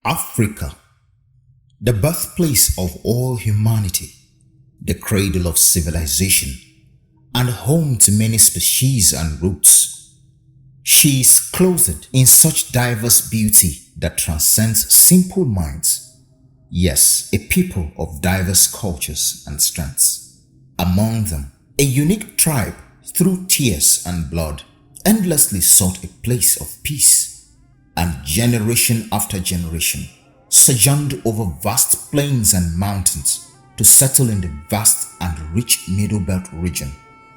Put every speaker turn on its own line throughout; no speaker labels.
Africa, the birthplace of all humanity, the cradle of civilization, and home to many species and roots. She is clothed in such diverse beauty that transcends simple minds. Yes, a people of diverse cultures and strengths. Among them, a unique tribe through tears and blood endlessly sought a place of peace, and generation after generation sojourned over vast plains and mountains to settle in the vast and rich Middle Belt region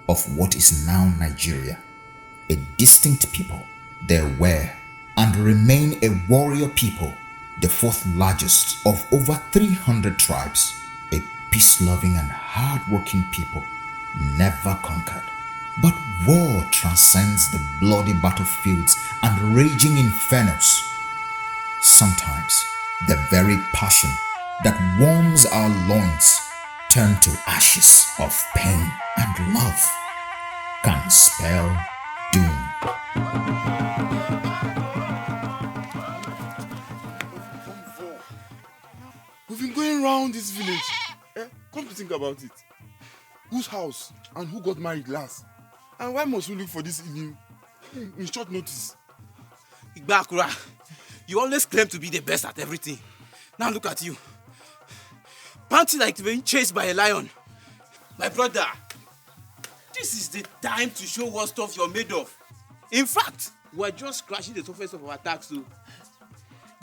of what is now Nigeria. A distinct people, there were and remain a warrior people, the fourth largest of over 300 tribes, a peace-loving and hard-working people, never conquered. But war transcends the bloody battlefields and raging infernos. Sometimes the very passion that warms our loins turn to ashes of pain and love can spell doom.
We've been going around this village. Come to think about it. Whose house and who got married last? And why must we look for this in short notice?
Igbakura, you always claim to be the best at everything. Now look at you. Panting like being chased by a lion. My brother, this is the time to show what stuff you're made of. In fact, we're just scratching the surface of our attacks. So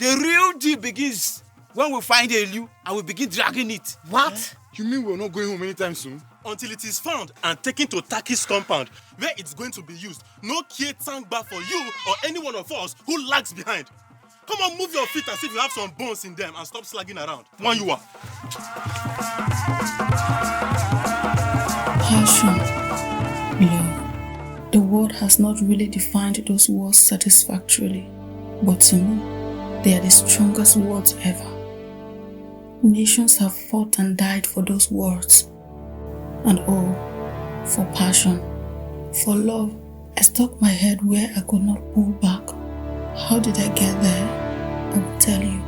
the real deal begins when we find a Elu and we begin dragging it.
What? You mean we're not going home anytime soon?
Until it is found and taken to Taki's compound, where it's going to be used. No Kietangba for you or any one of us who lags behind. Come on, move your feet and see if you have some bones in them and stop slagging around. One you are.
Passion, love. The word has not really defined those words satisfactorily, but to me, they are the strongest words ever. Nations have fought and died for those words. And oh, for passion, for love, I stuck my head where I could not pull back. How did I get there? I will tell you.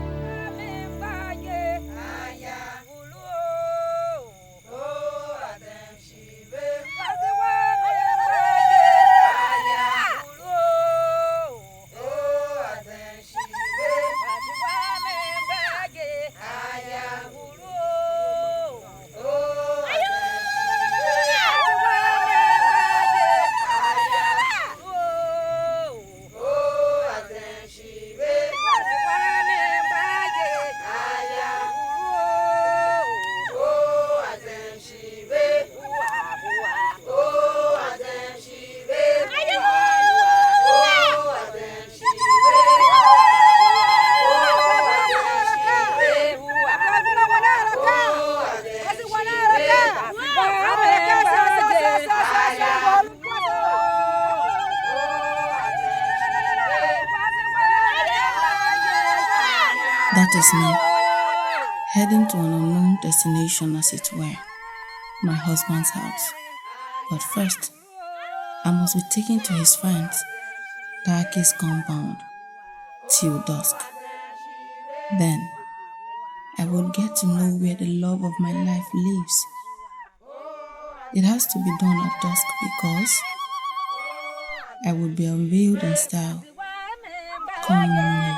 That is me, heading to an unknown destination as it were, my husband's house. But first, I must be taken to his friends, Taki's compound, till dusk. Then, I will get to know where the love of my life lives. It has to be done at dusk because I will be unveiled in style come morning.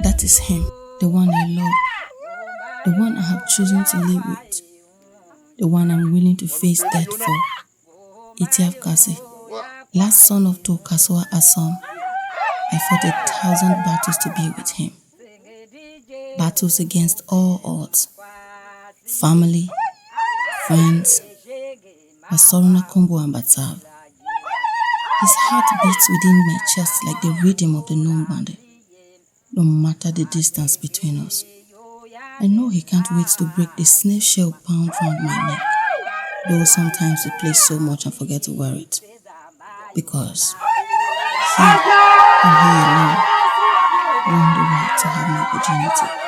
That is him, the one I love, the one I have chosen to live with, the one I'm willing to face death for. TIV Kasi, last son of Tokaswa Assam, I fought 1,000 battles to be with him. Battles against all odds. Family, friends, Asoruna Kombo and Batsav. His heart beats within my chest like the rhythm of the Nombande, no matter the distance between us. I know he can't wait to break the snail shell bound round my neck, though sometimes he plays so much and forget to wear it. Because he and he alone won the right to have my virginity.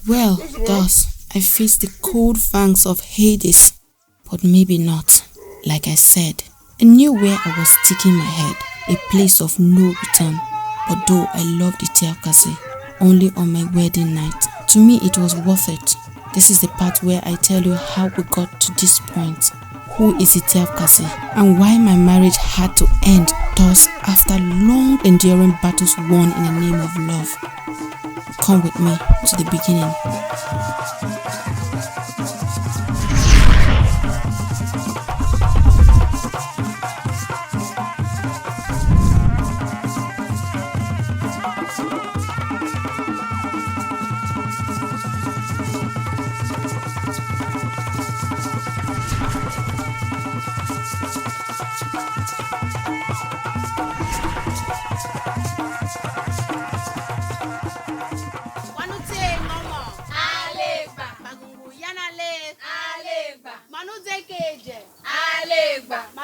Well, thus I faced the cold fangs of Hades, but maybe not. Like I said, I knew where I was sticking my head, a place of no return. But though I loved TIV Kasi, only on my wedding night, to me it was worth it. This is the part where I tell you how we got to this point. Who is TIV Kasi and why my marriage had to end thus after long enduring battles won in the name of love. Come with me to the beginning.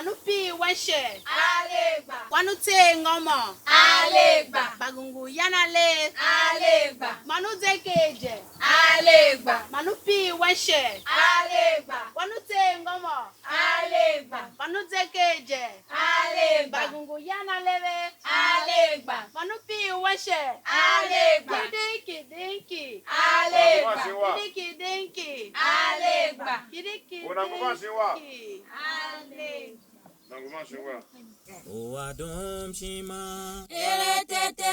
Manupi Washe. Alegba. Wanute Ngomo. Alegba. Bagungu Yanale. Alegba. Manuzekeje. Alegba. Manupi Washe. Alegba. Wanute Ngomo. Alegba. Manuzekeje. Alegba. Bagungu Yanale. Alegba. Manupi Washe. Alegba. Kidiki dinki. Alegba. Kidiki dinki. Alegba. Kidiki dinki. Alegba.
O adom shima
Eletete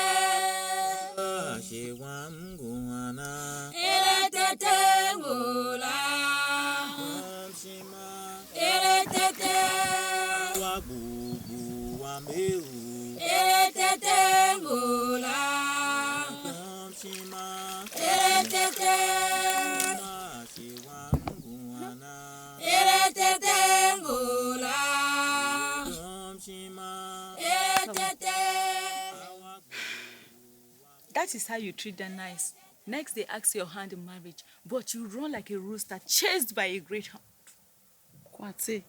shewa mguana
Eletete ngola
adom shima
Eletete
wa bubu wa meu
Eletete ngola
adom shima
Eletete
shewa mguana
Eletete ngola
adom shima
Eletete.
That is how you treat them nice. Next, they ask your hand in marriage, but you run like a rooster chased by a great hound.
Kwate.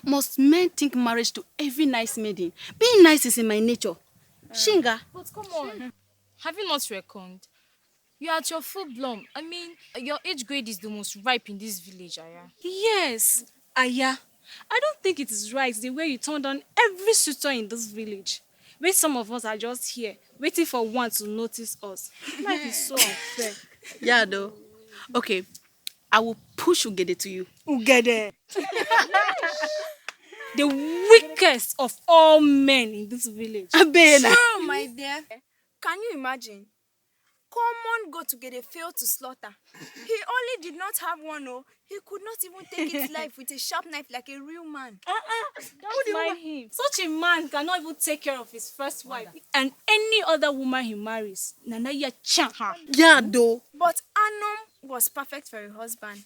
Must men think marriage to every nice maiden? Being nice is in my nature. Shinga.
But come on. Have you not reckoned? You are at your full bloom. I mean, your age grade is the most ripe in this village, Aya.
Yes, Aya. I don't think it is right the way you turned on every suitor in this village. When some of us are just here, waiting for one to notice us. Life is so unfair.
Yeah, though. Okay, I will push Ugede to you.
Ugede. The weakest of all men in this village.
Abena.
Sure, my dear. Can you imagine? Common goat together failed to slaughter. He only did not have one, oh. He could not even take its life with a sharp knife like a real man.
Don't mind him. Such a man cannot even take care of his first wife and any other woman he marries. Nanaya Chan.
Yeah, though.
But Anom was perfect for a husband.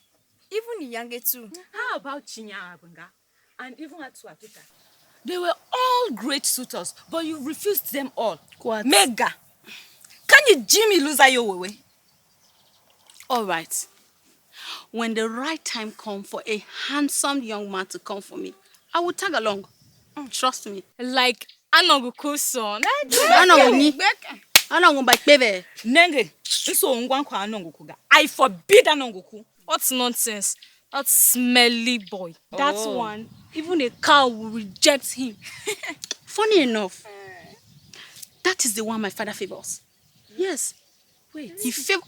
Even Iyange too.
How about Chinya Abunga and even Atuakita? They were all great suitors, but you refused them all.
What?
Mega. Can you Jimmy lose your way?
All right. When the right time comes for a handsome young man to come for me, I will tag along. Trust me.
Like Anoguku's son.
Nenge, I forbid Anongoku.
What nonsense. That smelly boy.
That one, even a cow will reject him.
Funny enough, that is the one my father favors. Yes.
Wait.
He favors.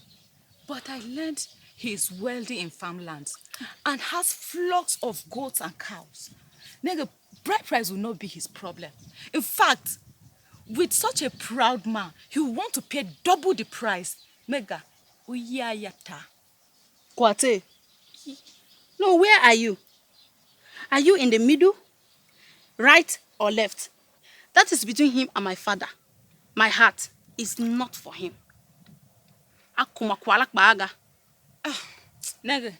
But I learned he is wealthy in farmlands and has flocks of goats and cows. Nigga, bride price will not be his problem. In fact, with such a proud man, he will want to pay double the price. Mega, uyayata.
Kwate. No, where are you? Are you in the middle? Right or left? That is between him and my father. My heart is not for him. Akuma kwalak baaga.
Nigga.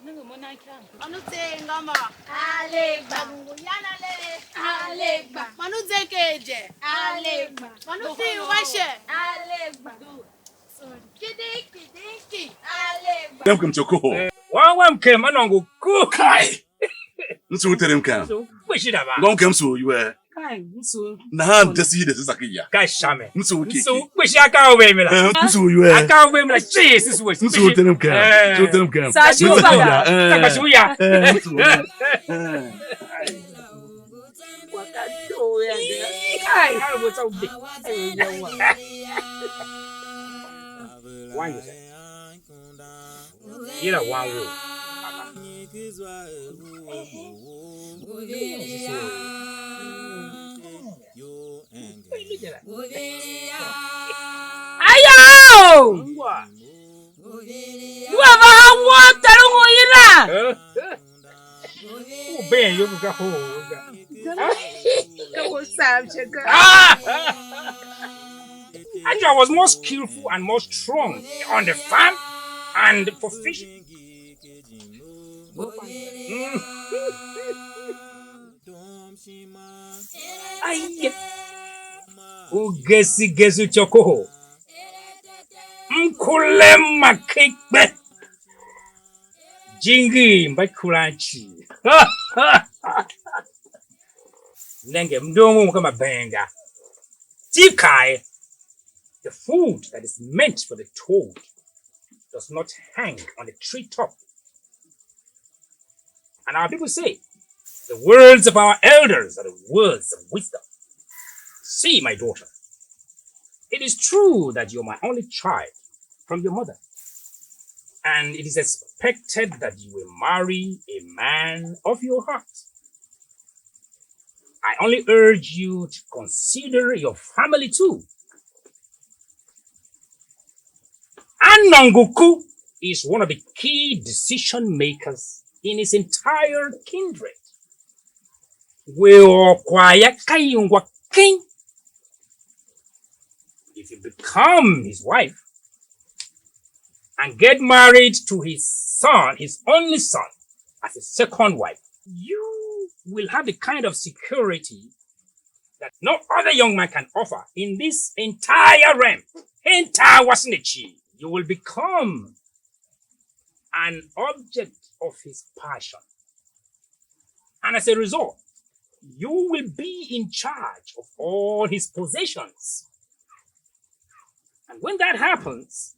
Manute ngama. Alegba. Yanale. Alegba. Manute keje. Alegba. Manute washe. Alegba. Kidiki. Alegba.
Dem kem choko.
Wam kem anongo ku
Kai. Nsu terem kam.
so kwishida ba
Gon kem so you eh.
kai nso
Na han tesi de sakiya.
kai shame
Nsu kiki.
so kwishi aka obe mi la
Nsu you eh.
aka obe mi la Jesus we
Nsu terem kam. So terem kam.
Sashi uba.
Sashi uya
Nsu.
kai ha wo so bi one you know one rule
Ayo! Whoever have water,
Ben you go ho Andrew was more skillful and more strong on the farm and for fishing. Ay, ugesi chokoho. Mkule makikbe. Jingi Mbakuranchi. Nenge mdomo kama benga. Tikai. The food that is meant for the toad does not hang on the treetop. And our people say, the words of our elders are the words of wisdom. See, my daughter, it is true that you're my only child from your mother. And it is expected that you will marry a man of your heart. I only urge you to consider your family too. Anangoku is one of the key decision makers in his entire kindred. If you become his wife and get married to his son, his only son, as a second wife, you will have the kind of security that no other young man can offer in this entire realm. You will become an object of his passion. And as a result, you will be in charge of all his possessions. And when that happens,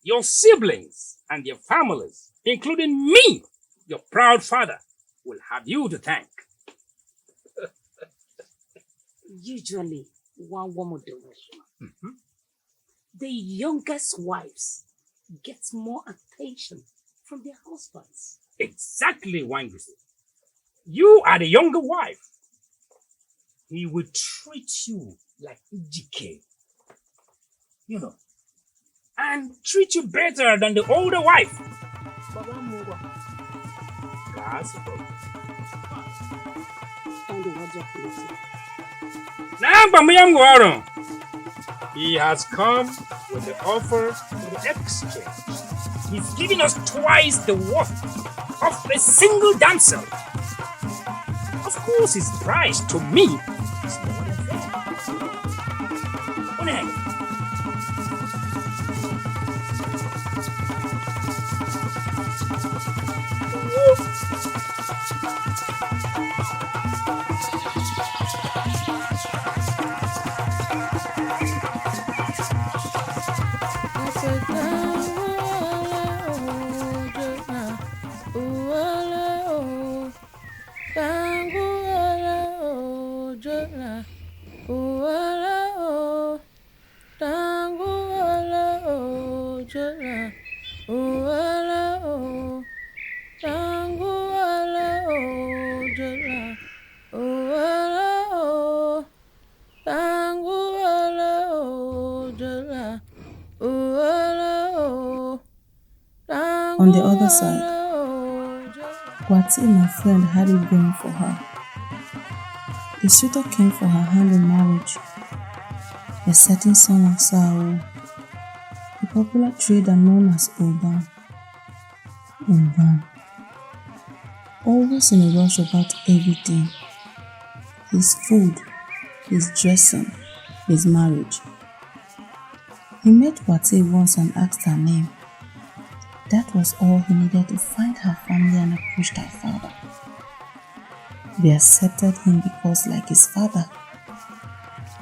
your siblings and their families, including me, your proud father, will have you to thank.
Usually, one woman does. The youngest wives get more attention from their husbands.
Exactly, Wangisi. You are the younger wife. He will treat you like Ijike. You know, and treat you better than the older wife.
Baba Mungo.
That's the problem.
And the water
Now, he has come with the offer for the exchange. He's giving us twice the worth of a single damsel. Of course, his price to me is more than fair.
On the other side, Kwati, my friend, had it going for her. The suitor came for her hand in marriage, a certain son of Sao, a popular trader known as Oban. Always in a rush about everything. His food, his dressing, his marriage. He met Kwati once and asked her name. That was all he needed to find her family and approached her father. They accepted him because, like his father,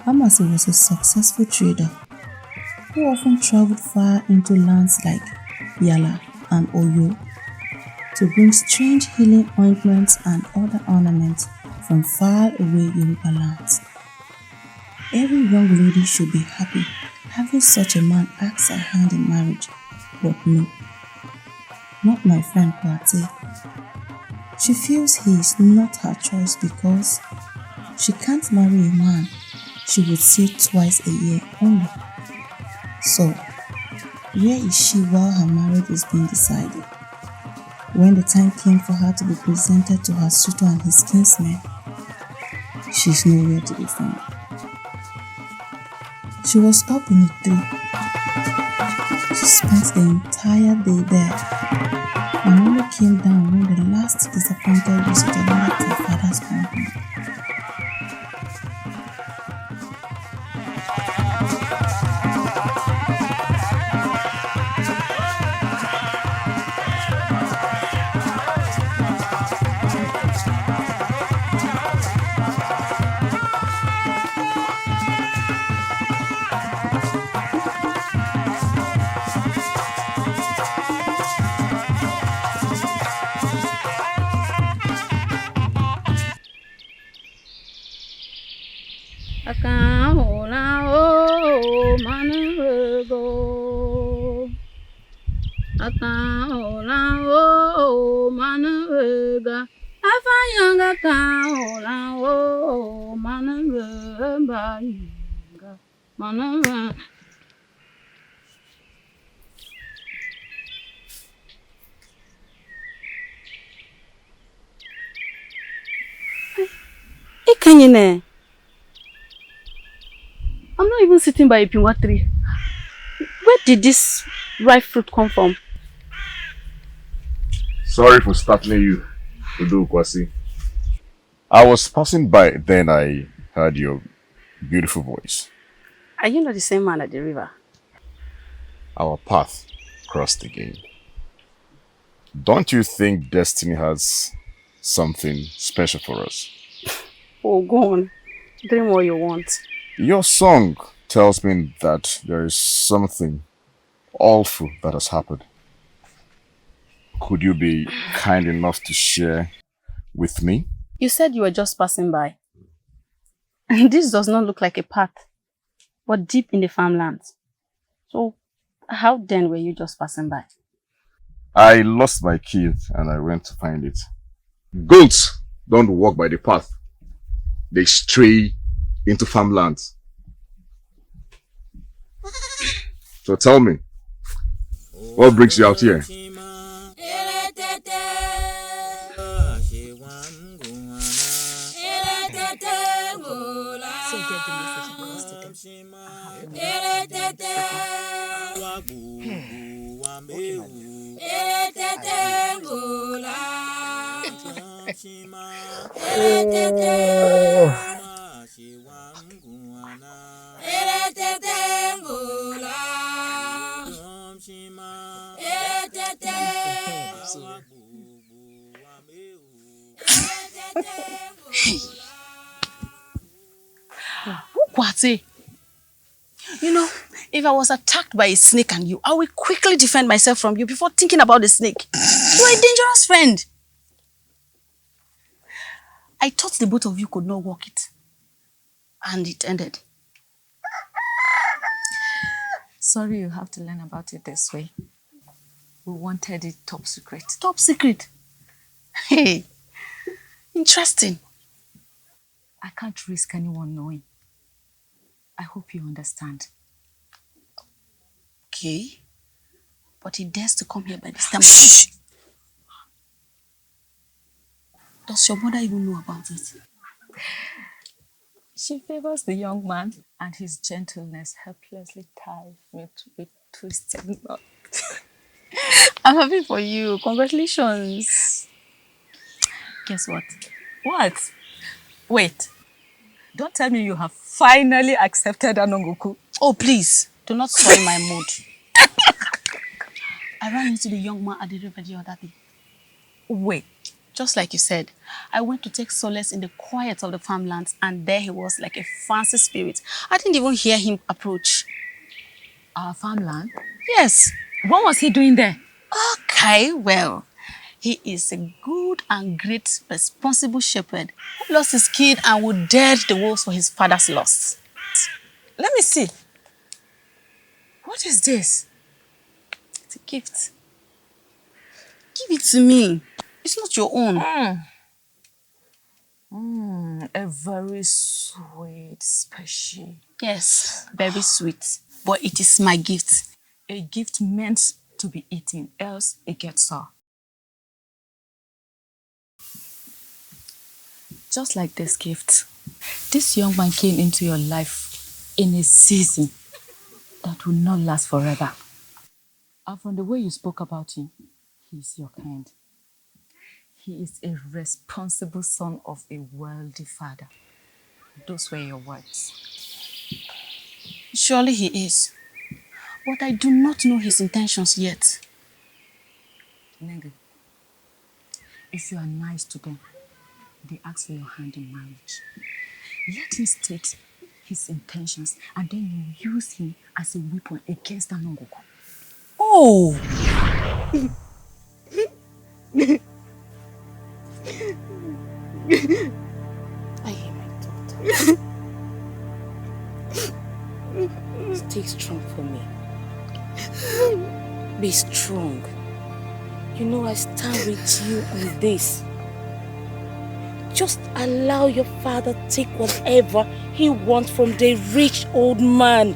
Amasi was a successful trader who often traveled far into lands like Yala and Oyo to bring strange healing ointments and other ornaments from far away Yoruba lands. Every young lady should be happy having such a man ask her hand in marriage, but no. Not my friend Kwati. She feels he is not her choice because she can't marry a man she would see twice a year only. So, where is she while her marriage is being decided? When the time came for her to be presented to her suitor and his kinsmen, she's nowhere to be found. She was up in the tree. She spent the entire day there and only came down when the last disappointed visitor left her father's compound.
Akaola o manuego. Akaola o manuega. Afanyanga kaola o manuega. Manuega. Ikanyene. I'm not even sitting by a pinwa tree. Where did this ripe fruit come from?
Sorry for startling you, Udo Kwasi. I was passing by, then I heard your beautiful voice.
Are you not the same man at the river?
Our path crossed again. Don't you think destiny has something special for us?
Oh, go on. Dream all you want.
Your song tells me that there is something awful that has happened. Could you be kind enough to share with me?
You said you were just passing by. This does not look like a path, but deep in the farmlands. So, how then were you just passing by?
I lost my key and I went to find it. Goats don't walk by the path. They stray into farmlands. So tell me, what brings you out here?
Kwate, you know, if I was attacked by a snake and you, I will quickly defend myself from you before thinking about the snake. You are a dangerous friend. I thought the both of you could not walk it. And it ended.
Sorry you have to learn about it this way. We wanted it top secret.
Top secret? Hey, interesting.
I can't risk anyone knowing. I hope you understand.
Okay. But he dares to come here by this time.
Shh!
Does your mother even know about it?
She favors the young man, and his gentleness helplessly ties me to a twisted knot.
I'm happy for you. Congratulations. Guess what?
What? Wait. Don't tell me you have finally accepted Anongoku.
Oh, please. Do not spoil my mood. I ran into the young man at the river the other day.
Wait.
Just like you said, I went to take solace in the quiet of the farmlands, and there he was like a fancy spirit. I didn't even hear him approach.
Our farmland?
Yes.
What was he doing there?
Okay, well, he is a good and great responsible shepherd who lost his kid and would dare the wolves for his father's loss.
Let me see. What is this?
It's a gift. Give it to me. It's not your own.
A very sweet special.
Yes, very sweet. But it is my gift.
A gift meant to be eaten, else it gets sour. Just like this gift, this young man came into your life in a season that will not last forever. And from the way you spoke about him, he is your kind. He is a responsible son of a wealthy father. Those were your words.
Surely he is. But I do not know his intentions yet.
Nenge, if you are nice to them, they ask for your hand in marriage. Let him state his intentions and then you use him as a weapon against Anongoku.
Oh! I hear my daughter.
stay strong for me. Be strong. You know I stand with you on this. Just allow your father to take whatever he wants from the rich old man.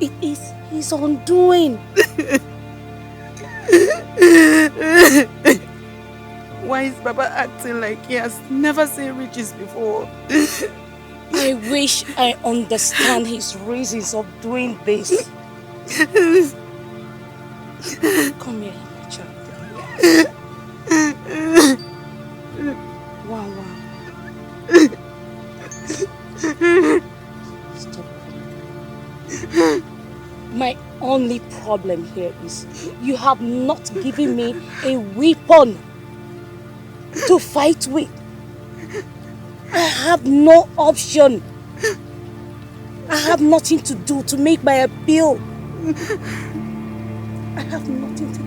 It is his undoing.
Why is Baba acting like he has never seen riches before?
I wish I understand his reasons of doing this. Come here, my child. Wow. Stop. My only problem here is you have not given me a weapon to fight with. I have no option. I have nothing to do to make my appeal. I have nothing to do.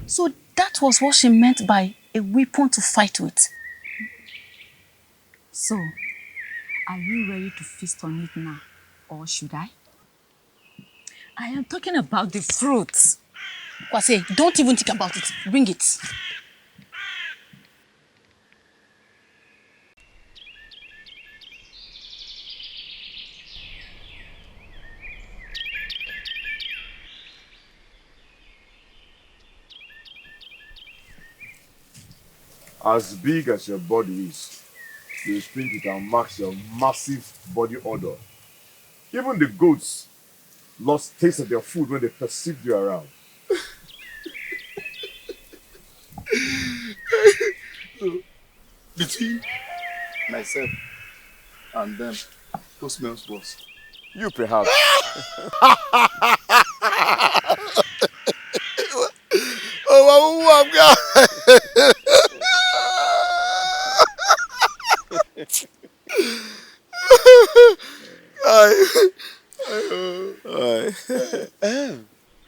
So that was what she meant by a weapon to fight with.
So, are you ready to feast on it now? Or should I? I am talking about the fruits.
Kwase, don't even think about it. Bring it.
As big as your body is, you think it can match your massive body odor. Even the goats lost taste of their food when they perceived you around.
Between myself and them, who smells worse?
You perhaps.
Oh, I'm God.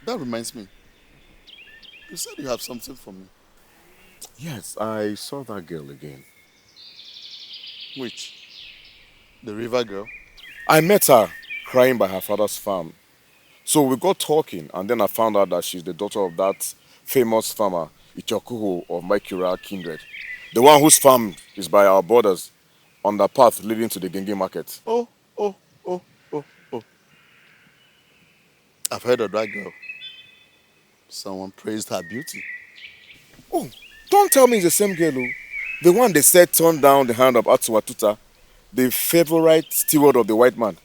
That reminds me. You said you have something for me.
Yes, I saw that girl again.
Which? The river girl?
I met her crying by her father's farm. So we got talking, and then I found out that she's the daughter of that famous farmer, Ichokuho of Maikura kindred. The one whose farm is by our borders, on the path leading to the Genge market.
Oh. I've heard of that girl. Someone praised her beauty.
Oh, don't tell me it's the same girl, oh. The one they said turned down the hand of Atuatuta, the favorite steward of the white man.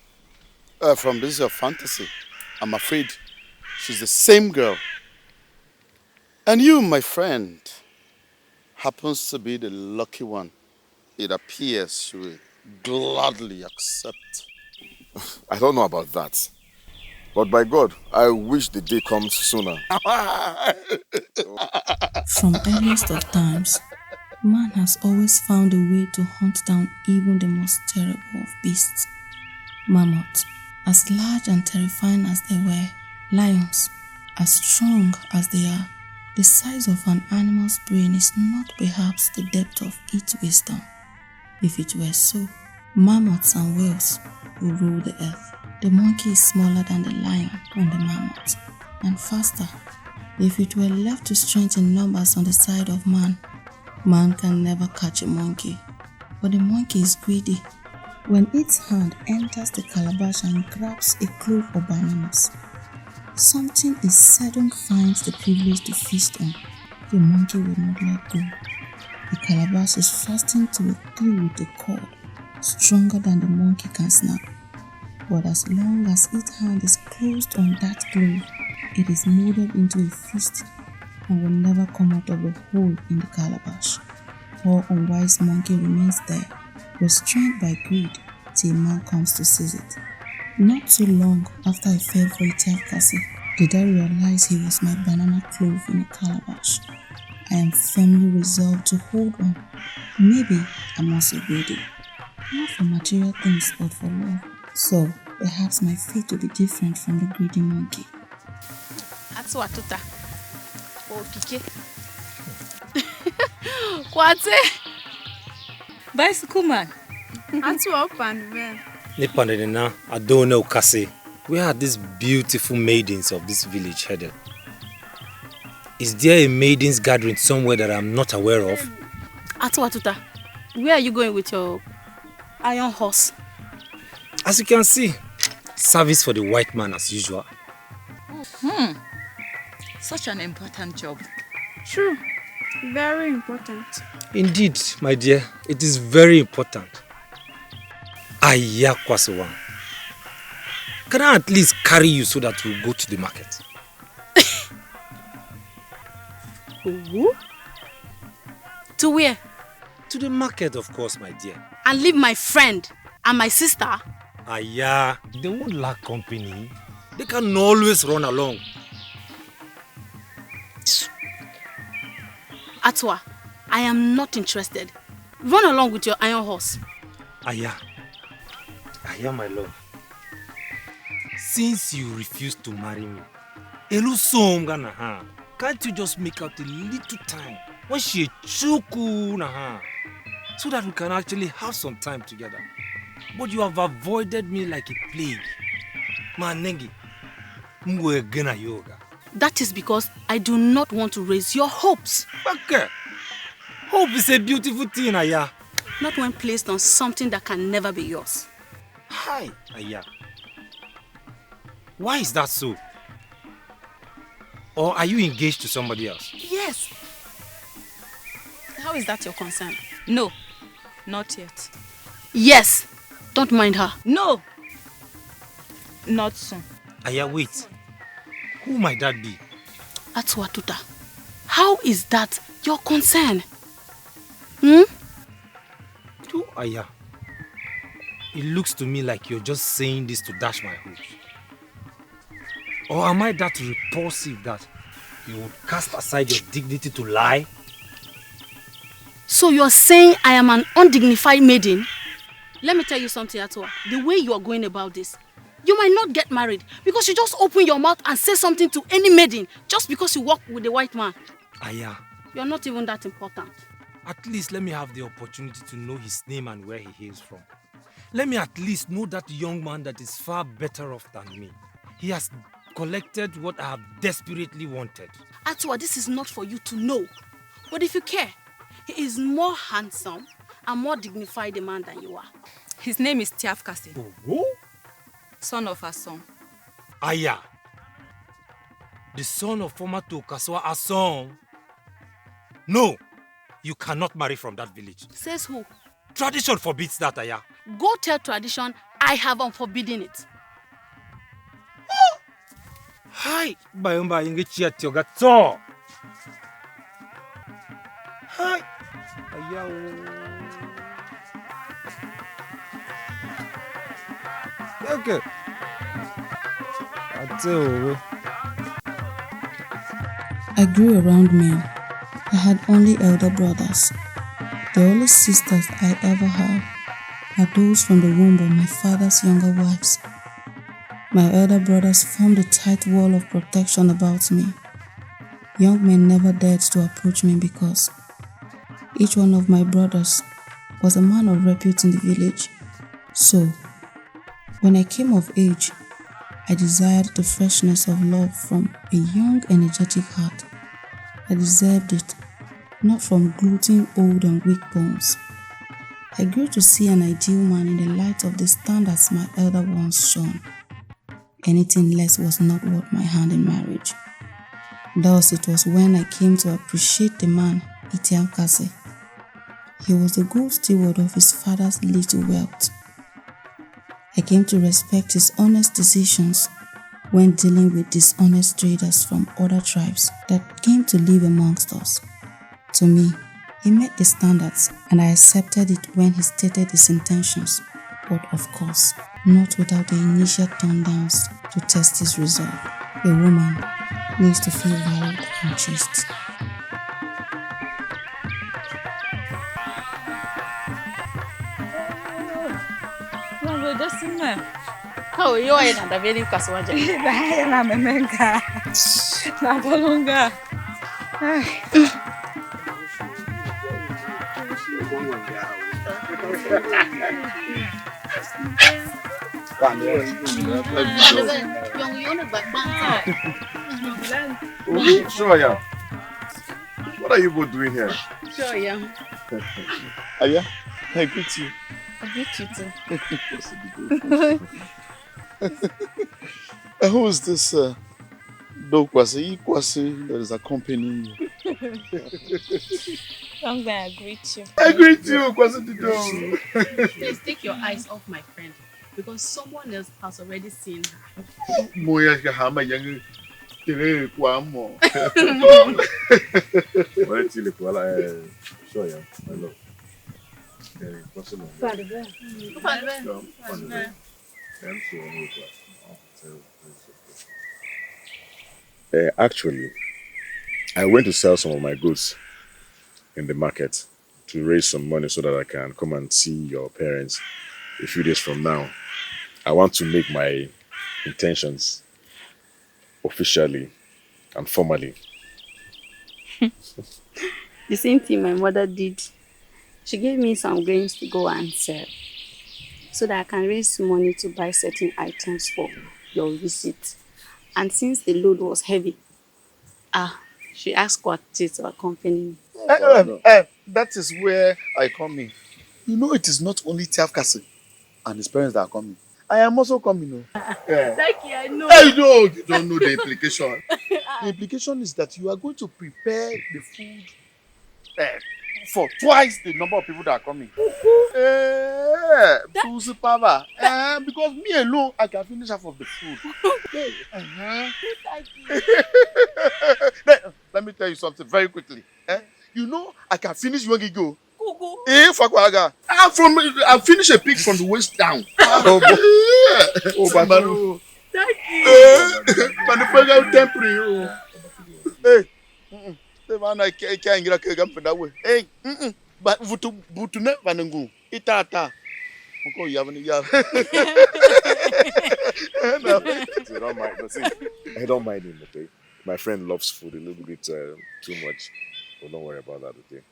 From this is your fantasy. I'm afraid she's the same girl. And you, my friend, happens to be the lucky one. It appears she will gladly accept.
I don't know about that. But by God, I wish the day comes sooner.
From earliest of times, man has always found a way to hunt down even the most terrible of beasts. Mammoths, as large and terrifying as they were, lions, as strong as they are, the size of an animal's brain is not perhaps the depth of its wisdom. If it were so, mammoths and whales will rule the earth. The monkey is smaller than the lion and the mammoth, and faster. If it were left to strength in numbers on the side of man, man can never catch a monkey. But the monkey is greedy. When its hand enters the calabash and grabs a clove of bananas, something it seldom finds the privilege to feast on, the monkey will not let go. The calabash is fastened to a tree with a cord, stronger than the monkey can snap. But as long as its hand is closed on that clove, it is molded into a feast and will never come out of the hole in the calabash. Poor unwise monkey remains there, restrained by greed till man comes to seize it. Not too long after I fell for a TIV, did I realize he was my banana clove in a calabash. I am firmly resolved to hold on. Maybe I'm also greedy, not for material things but for love. So perhaps my fate will be different from the greedy monkey.
Atuatuta. Oh, Kike. Kwate.
Bicycle man.
Atu up and well.
Nipanena, Adona Ukase. Where are these beautiful maidens of this village headed? Is there a maidens gathering somewhere that I'm not aware of?
Atuatuta, where are you going with your iron horse?
As you can see, service for the white man as usual.
Such an important job.
True. Very important.
Indeed, my dear, it is very important. Aya Kwasewan. Can I at least carry you so that we'll go to the market?
To where?
To the market, of course, my dear.
And leave my friend and my sister?
Aya, they won't lack company. They can always run along.
Atwa, I am not interested. Run along with your iron horse.
Aya, my love. Since you refuse to marry me, can't you just make out a little time when she chuku na so that we can actually have some time together? But you have avoided me like a plague. Manengi, gena yoga.
That is because I do not want to raise your hopes.
Okay. Hope is a beautiful thing, Aya.
Not when placed on something that can never be yours.
Hi, Aya. Why is that so? Or are you engaged to somebody else?
Yes. How is that your concern?
No, not yet.
Yes. Don't mind her.
No. Not soon.
Aya, wait. Who might that be?
Atuatuta. How is that your concern? To
Aya. It looks to me like you're just saying this to dash my hopes. Or am I that repulsive that you would cast aside your dignity to lie?
So you're saying I am an undignified maiden? Let me tell you something, Atwa. The way you are going about this, you might not get married because you just open your mouth and say something to any maiden just because you walk with the white man.
Aya.
You're not even that important.
At least let me have the opportunity to know his name and where he hails from. Let me at least know that young man that is far better off than me. He has collected what I have desperately wanted.
Atwa, this is not for you to know. But if you care, he is more handsome and more dignified a man than you are.
His name is Tiaf Kase.
Oh?
Son of a son.
Aya. The son of former Tokaswa Ason. No, you cannot marry from that village.
Says who?
Tradition forbids that, Aya.
Go tell tradition I have unforbidden it.
Hi, Bayomba Ingichi at Yogato. Hi. Okay.
I grew around men. I had only elder brothers. The only sisters I ever had are those from the womb of my father's younger wives. My elder brothers formed a tight wall of protection about me. Young men never dared to approach me because each one of my brothers was a man of repute in the village. So, when I came of age, I desired the freshness of love from a young, energetic heart. I deserved it, not from gloating old and weak bones. I grew to see an ideal man in the light of the standards my elder ones shone. Anything less was not worth my hand in marriage. Thus, it was when I came to appreciate the man, Itiam Kase. He was the good steward of his father's little wealth. I came to respect his honest decisions when dealing with dishonest traders from other tribes that came to live amongst us. To me, he met the standards and I accepted it when he stated his intentions, but of course, not without the initial turndowns to test his resolve. A woman needs to feel valued and chaste.
Oh, you are in the very Kaswaja.
Sure, yeah. What are you both doing here?
Sure, yeah.
Aya, I greet you.
I greet you too.
Who is this Dokwasi Ikwasi that is accompanying you?
I'm gonna greet you.
I greet you, Kwasi Dido.
Please take your eyes off my friend because someone else has already seen her.
Moya Hama Yang Tere Kwamo.
Sure, yeah. I love. Actually, I went to sell some of my goods in the market to raise some money so that I can come and see your parents a few days from now. I want to make my intentions officially and formally.
The same thing my mother did. She gave me some grains to go and sell so that I can raise money to buy certain items for your visit. And since the load was heavy, she asked Kwati to accompany me.
That is where I come in. You know, it is not only TIV and his parents that are coming. I am also coming. No? Yeah.
Thank you, I know.
I know you don't know the implication. The implication is that you are going to prepare the food for twice the number of people that are coming. Because me alone, I can finish half of the food. Let me tell you something very quickly. You know, I can finish one go. I finish a pig from the waist down.
Thank you.
Hey, I can't get that way. Hey, but Butune Vanangu, Itata. Uncle, you haven't.
I don't mind. But see, I don't mind him, okay? My friend loves food a little bit too much. But don't worry about that, okay?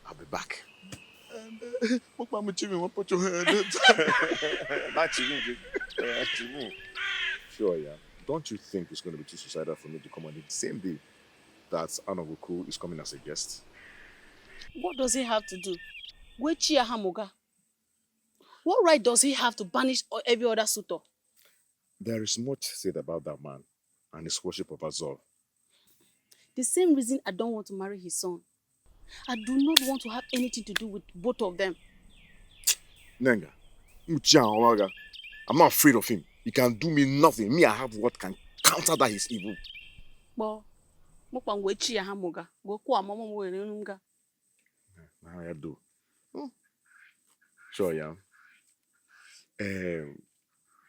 I'll be back. Sure, yeah. Don't you think it's going to be too suicidal for me to come on the same day that Anogoku is coming as a guest?
What does he have to do? Wechia Hamoga. What right does he have to banish every other suitor?
There is much said about that man and his worship of Azov.
The same reason I don't want to marry his son. I do not want to have anything to do with both of them.
Nenga, I'm not afraid of him. He can do me nothing. Me, I have what can counter that his evil.
Now
I do. Sure, yeah.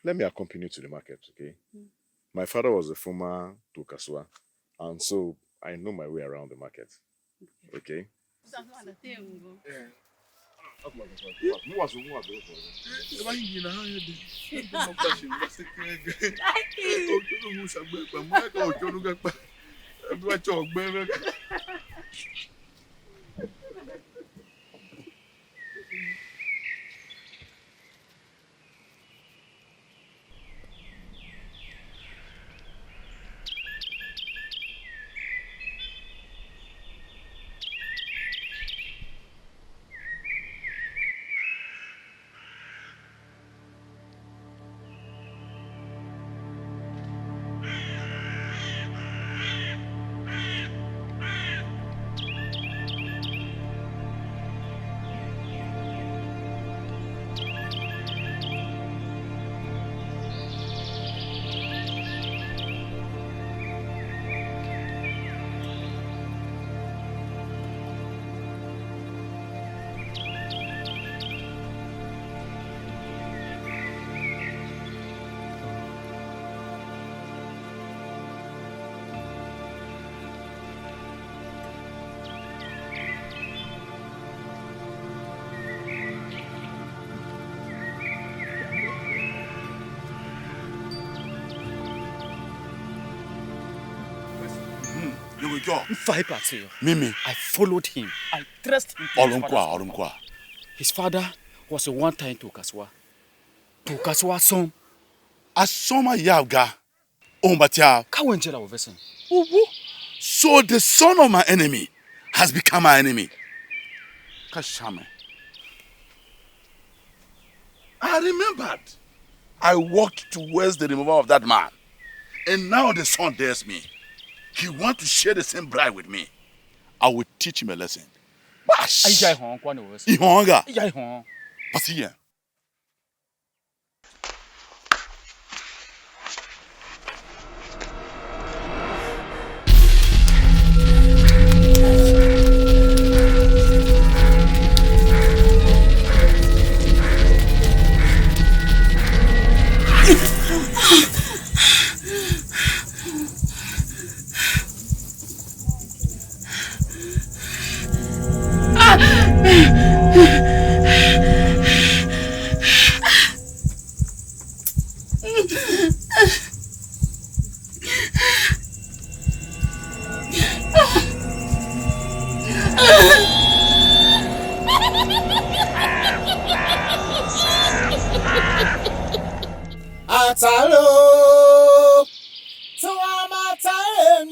Let me accompany you to the market, okay? My father was a former Tukaswa, and so I know my way around the market. Okay?
Mimi.
I followed him. I traced him to his father's
Olumkwa.
compound. His father was a one-time Tokaswa. Tokaswa son.
Asoma Yavga. Ombatia.
Kawenjela Ovesen.
So the son of my enemy has become my enemy. Kashame. I remembered. I walked towards the removal of that man. And now the son dares me. He wants to share the same bride with me. I will teach him a lesson. Bash! Ihonga. Pasiya.
Atalo, so I'm a time,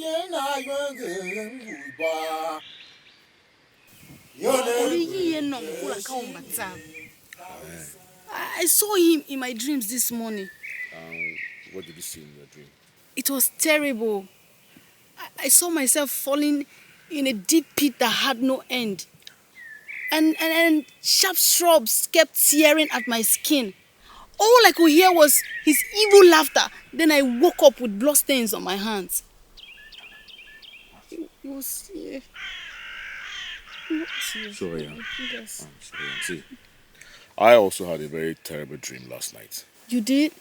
I saw him in my dreams this morning.
What did you see in your dream?
It was terrible. I saw myself falling in a deep pit that had no end. And sharp shrubs kept tearing at my skin. All I could hear was his evil laughter. Then I woke up with bloodstains on my hands. It was here.
Sorry,
Yes.
See, I also had a very terrible dream last night.
You did?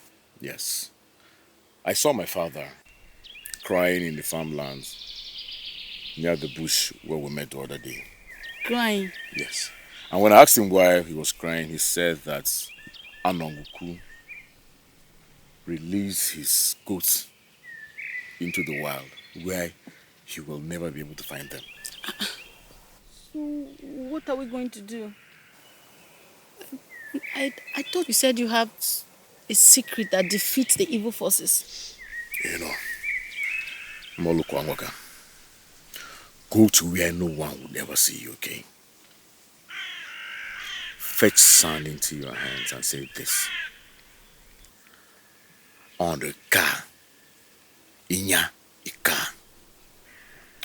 Yes. I saw my father crying in the farmlands near the bush where we met the other day.
Crying?
Yes. And when I asked him why he was crying, he said that Anonguku released his goats into the wild where he will never be able to find them.
So what are we going to do? I thought you said you have a secret that defeats the evil forces.
You know, Moluko Angoka, go to where no one will ever see you, okay? Fetch sand into your hands and say this. On the car, inya ika.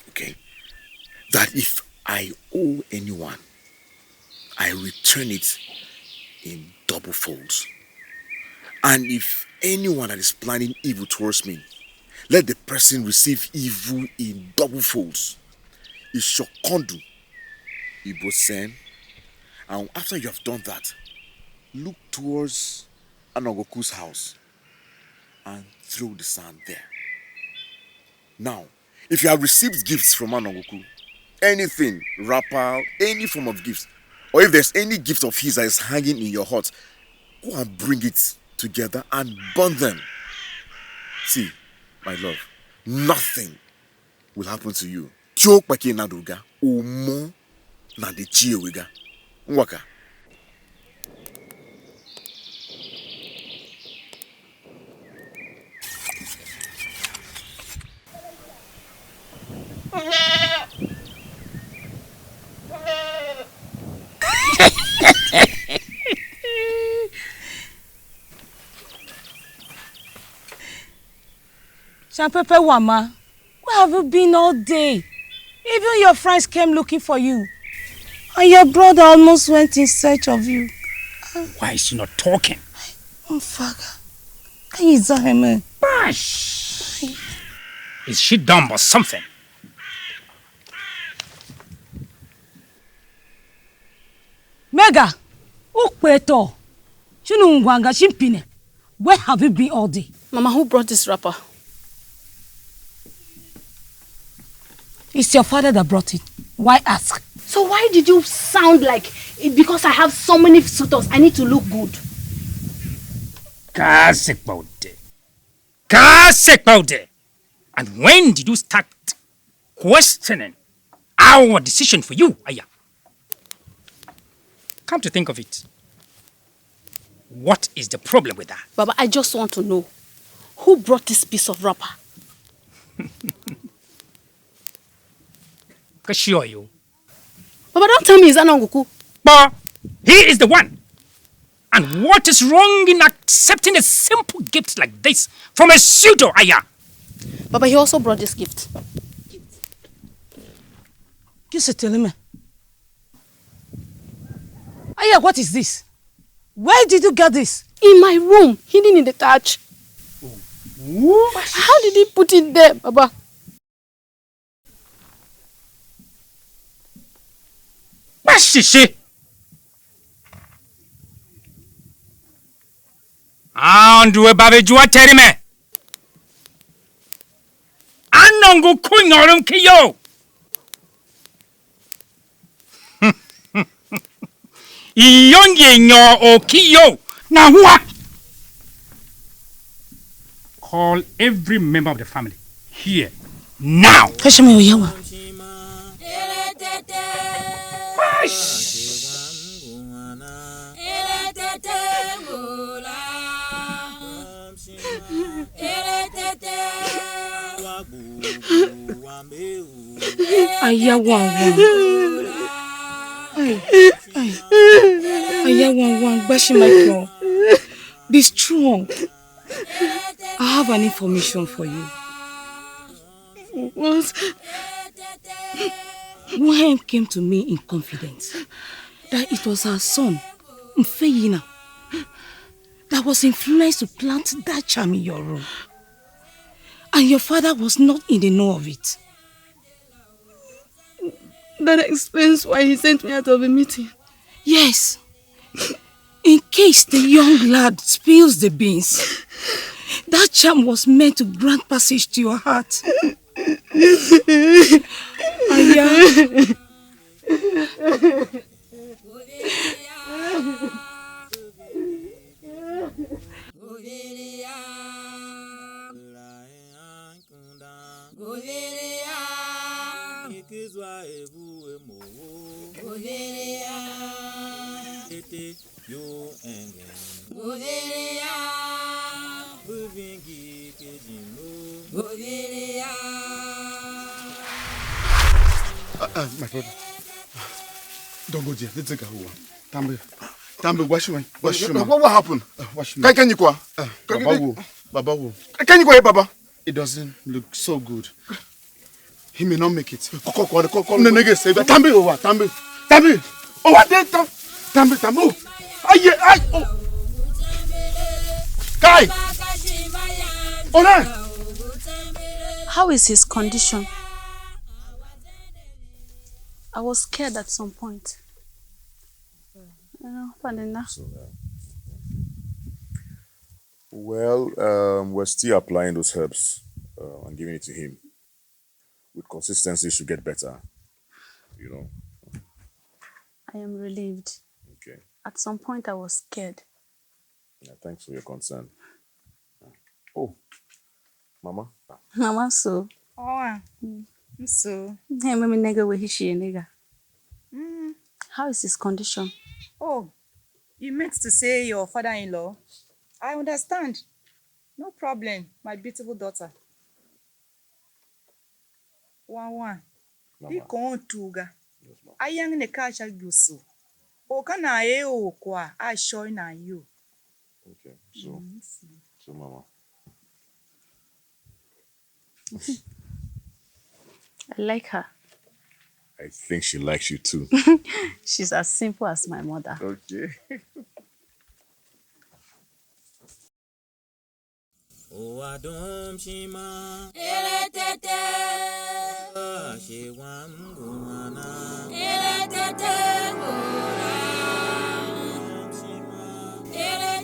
Okay? That if I owe anyone, I return it in double folds. And if anyone that is planning evil towards me, let the person receive evil in double folds. Ishokondu, Ibosen. And after you have done that, look towards Anogoku's house and throw the sand there. Now, if you have received gifts from Anogoku, anything, wrapper, any form of gifts, or if there's any gift of his that is hanging in your hut, go and bring it together and burn them. See, my love, nothing will happen to you. Chok baki naduga, umo na de chiewega. Nwaka.
Champepe Wama, where have you been all day? Even your friends came looking for you. And your brother almost went in search of you.
Why is she not talking?
Oh, Faga. Can
Bash! Is she dumb or something?
Mega! Ukweto! Shunungwanga Shimpine. Where have you been all day?
Mama, who brought this wrapper?
It's your father that brought it. Why ask?
So why did you sound like it? Because I have so many suitors, I need to look good.
And when did you start questioning our decision for you, Aya. Come to think of it, what is the problem with that?
Baba, I just want to know, who brought this piece of wrapper?
Sure you.
Baba, don't tell me it's Ananguku.
But he is the one. And what is wrong in accepting a simple gift like this from a pseudo Aya?
Baba, he also brought this gift.
Kiseteleme. Aya, what is this? Where did you get this?
In my room, hidden in the couch.
What?
How did he put it there, Baba?
Bashishi. And we babejua terime. Anongu kunyorum kiyo. Iyonye nyo o kiyo. Now what? Call every member of the family here now.
Kashimi Oyawa. Ayawa, Bashi Michael. Be strong. I have an information for you.
What?
Mohem came to me in confidence that it was her son, Mfeyina, that was influenced to plant that charm in your room. And your father was not in the know of it.
That explains why he sent me out of a meeting.
Yes. In case the young lad spills the beans, that charm was meant to grant passage to your heart. Aya.
My brother, don't go there. Let's go. Tambe, wash my. What happened? Wash me. Can you go? Baba, can you go here, Baba? It doesn't look so good. He may not make it. Come. Tambe over. Tambe. Oh, what did Tambe. Oh, oh. Kai. Oh, no.
How is his condition? I was scared at some point.
Well, we're still applying those herbs and giving it to him. With consistency, it should get better. You know.
I am relieved.
Okay.
At some point, I was scared.
Yeah, thanks for your concern. Oh, Mama.
Mama, so.
Oh, so.
Hey, mama, nigga, where is she, nigga? How is his condition?
Oh, you meant to say your father-in-law? I understand. No problem, my beautiful daughter. One. He can't tuga. I young ne catch a gusu. O can I o qua? I show na you.
Okay, so Mama.
I like her.
I think she likes you too.
She's as simple as my mother.
Okay.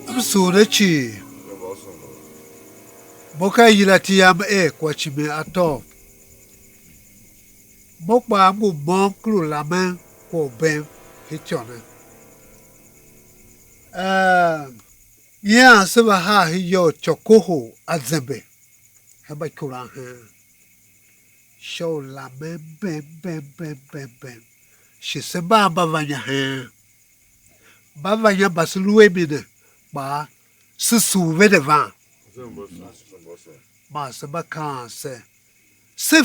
I'm sorry, Chi. Moka yilatiam kwa chime ato. Mokba amu mom klu lamen ko ben hichone. Yeah, seba ha hiyo chokoho adzembe. Heba kuran. show la bem bem. She se ba vanya he. Ba vanya basulue mine. Ba susu ve de van. Ba se ba kan se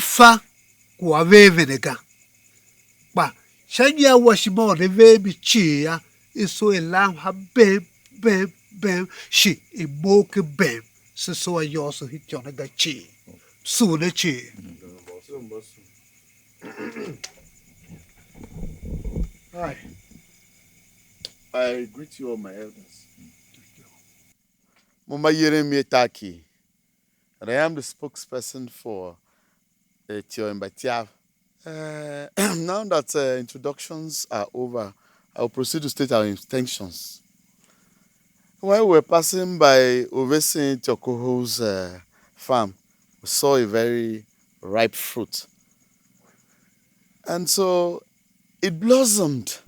fa kwa ve de ga. Ba shanya washimo de ve bi chi ya. Iso elam ha bem. She eboke bem. So I also hit John a chi. Soon a chi.
Hi. I greet you all my elders. Mama Yeremi Taki. And I am the spokesperson for TIV. Now that introductions are over, I will proceed to state our intentions. While we were passing by overseeing Chokoho's farm, we saw a very ripe fruit. And so it blossomed.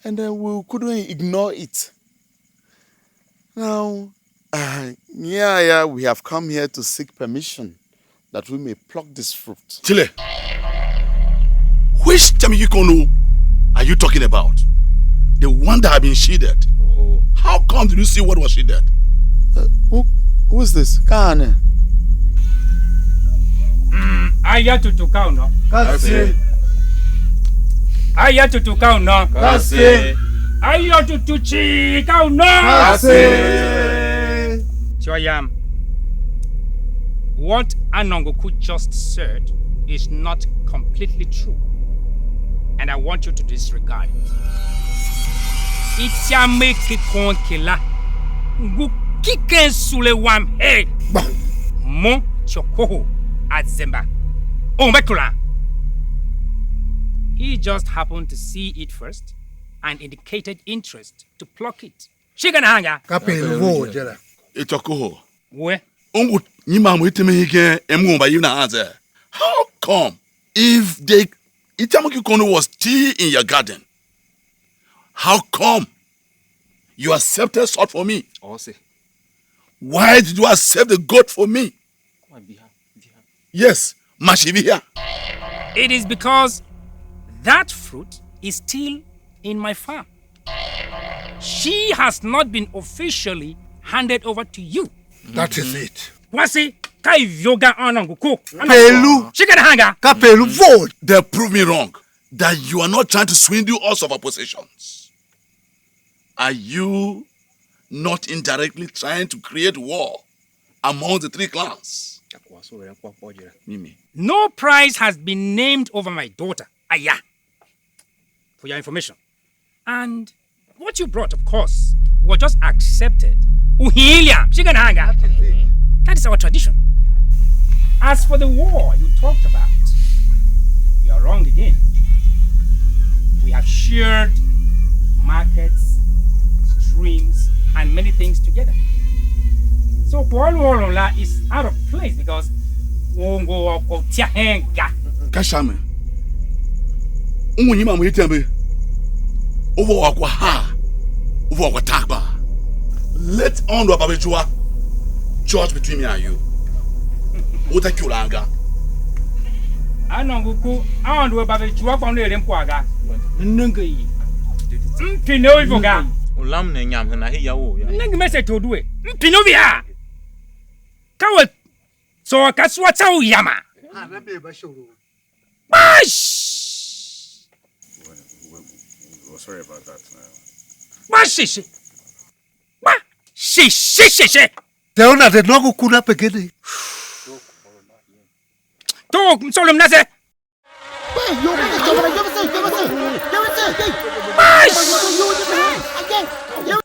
And then we couldn't ignore it. Now, we have come here to seek permission that we may pluck this fruit.
Chile, which Jamaican are you talking about? The one that had been shielded. Oh. How come did you see what was shielded?
Who is this? Kane.
Aya tutukao no.
Kasi.
Aya tutukao no.
Kasi.
Aya tutuchikao no.
Kasi.
Choyam. What Anongoku just said is not completely true. And I want you to disregard it. Itiameke konkela. Ngukiken sule wam he. Mon chokoho Adzemba. Omekula. He just happened to see it first and indicated interest to pluck it. Shigananga.
Kapelu vo jela.
Chokoho.
Where?
How come if the Itamuki Kono was still in your garden? How come you accepted salt for me? Why did you accept the goat for me? Yes, Mashivia.
It is because that fruit is still in my farm. She has not been officially handed over to you.
That is it.
Wasi kai yoga ananguko.
Pelu.
She can hang.
Kapelu vote.
They prove me wrong. That you are not trying to swindle us of our possessions. Are you not indirectly trying to create war among the three clans?
No price has been named over my daughter, Aya. For your information. And what you brought, of course, was just accepted. Uhilia, Shigananga. That is our tradition. As for the war you talked about, you are wrong again. We have shared markets, streams, and many things together. So Kuala is out of place because
Kashame. Umunyima muhitembe. Over wakwa ha. Over wakwa takba. Let on Babejua judge between me and you. Uta kulanga.
Anonguku aondu Babejua kwa nele mpwaga. Nungi. Mpino ivoga.
Ulam ne nyam na hi yawo.
Nungi mese todue. Mpino via. Kawa so kaswa chau yama. Bash.
We're sorry about that.
Bash. She.
Teona de nogu kuna pekeni.
To msolom nase.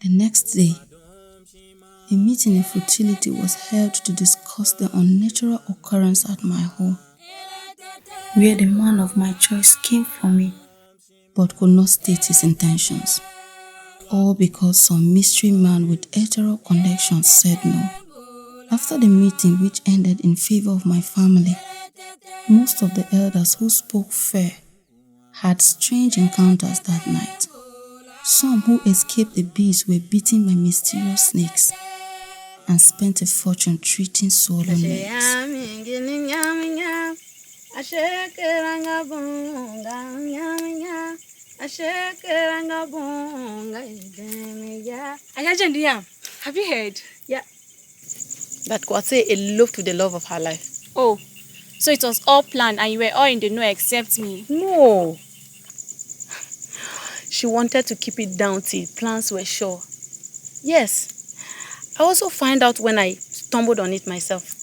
The next day, a meeting in futility was held to discuss the unnatural occurrence at my home, where the man of my choice came for me, but could not state his intentions. All because some mystery man with hetero connections said no. After the meeting, which ended in favor of my family, most of the elders who spoke fair had strange encounters that night. Some who escaped the bees were beaten by mysterious snakes and spent a fortune treating swollen legs.
Ashekeranga bunga nyanya. Ashekeranga bunga idemiya.
Ayajendiam, have you heard?
Yeah. That Kwate eloped with the love of her life.
Oh, so it was all planned and you were all in the know except me?
No. She wanted to keep it down till plans were sure. Yes. I also find out when I stumbled on it myself.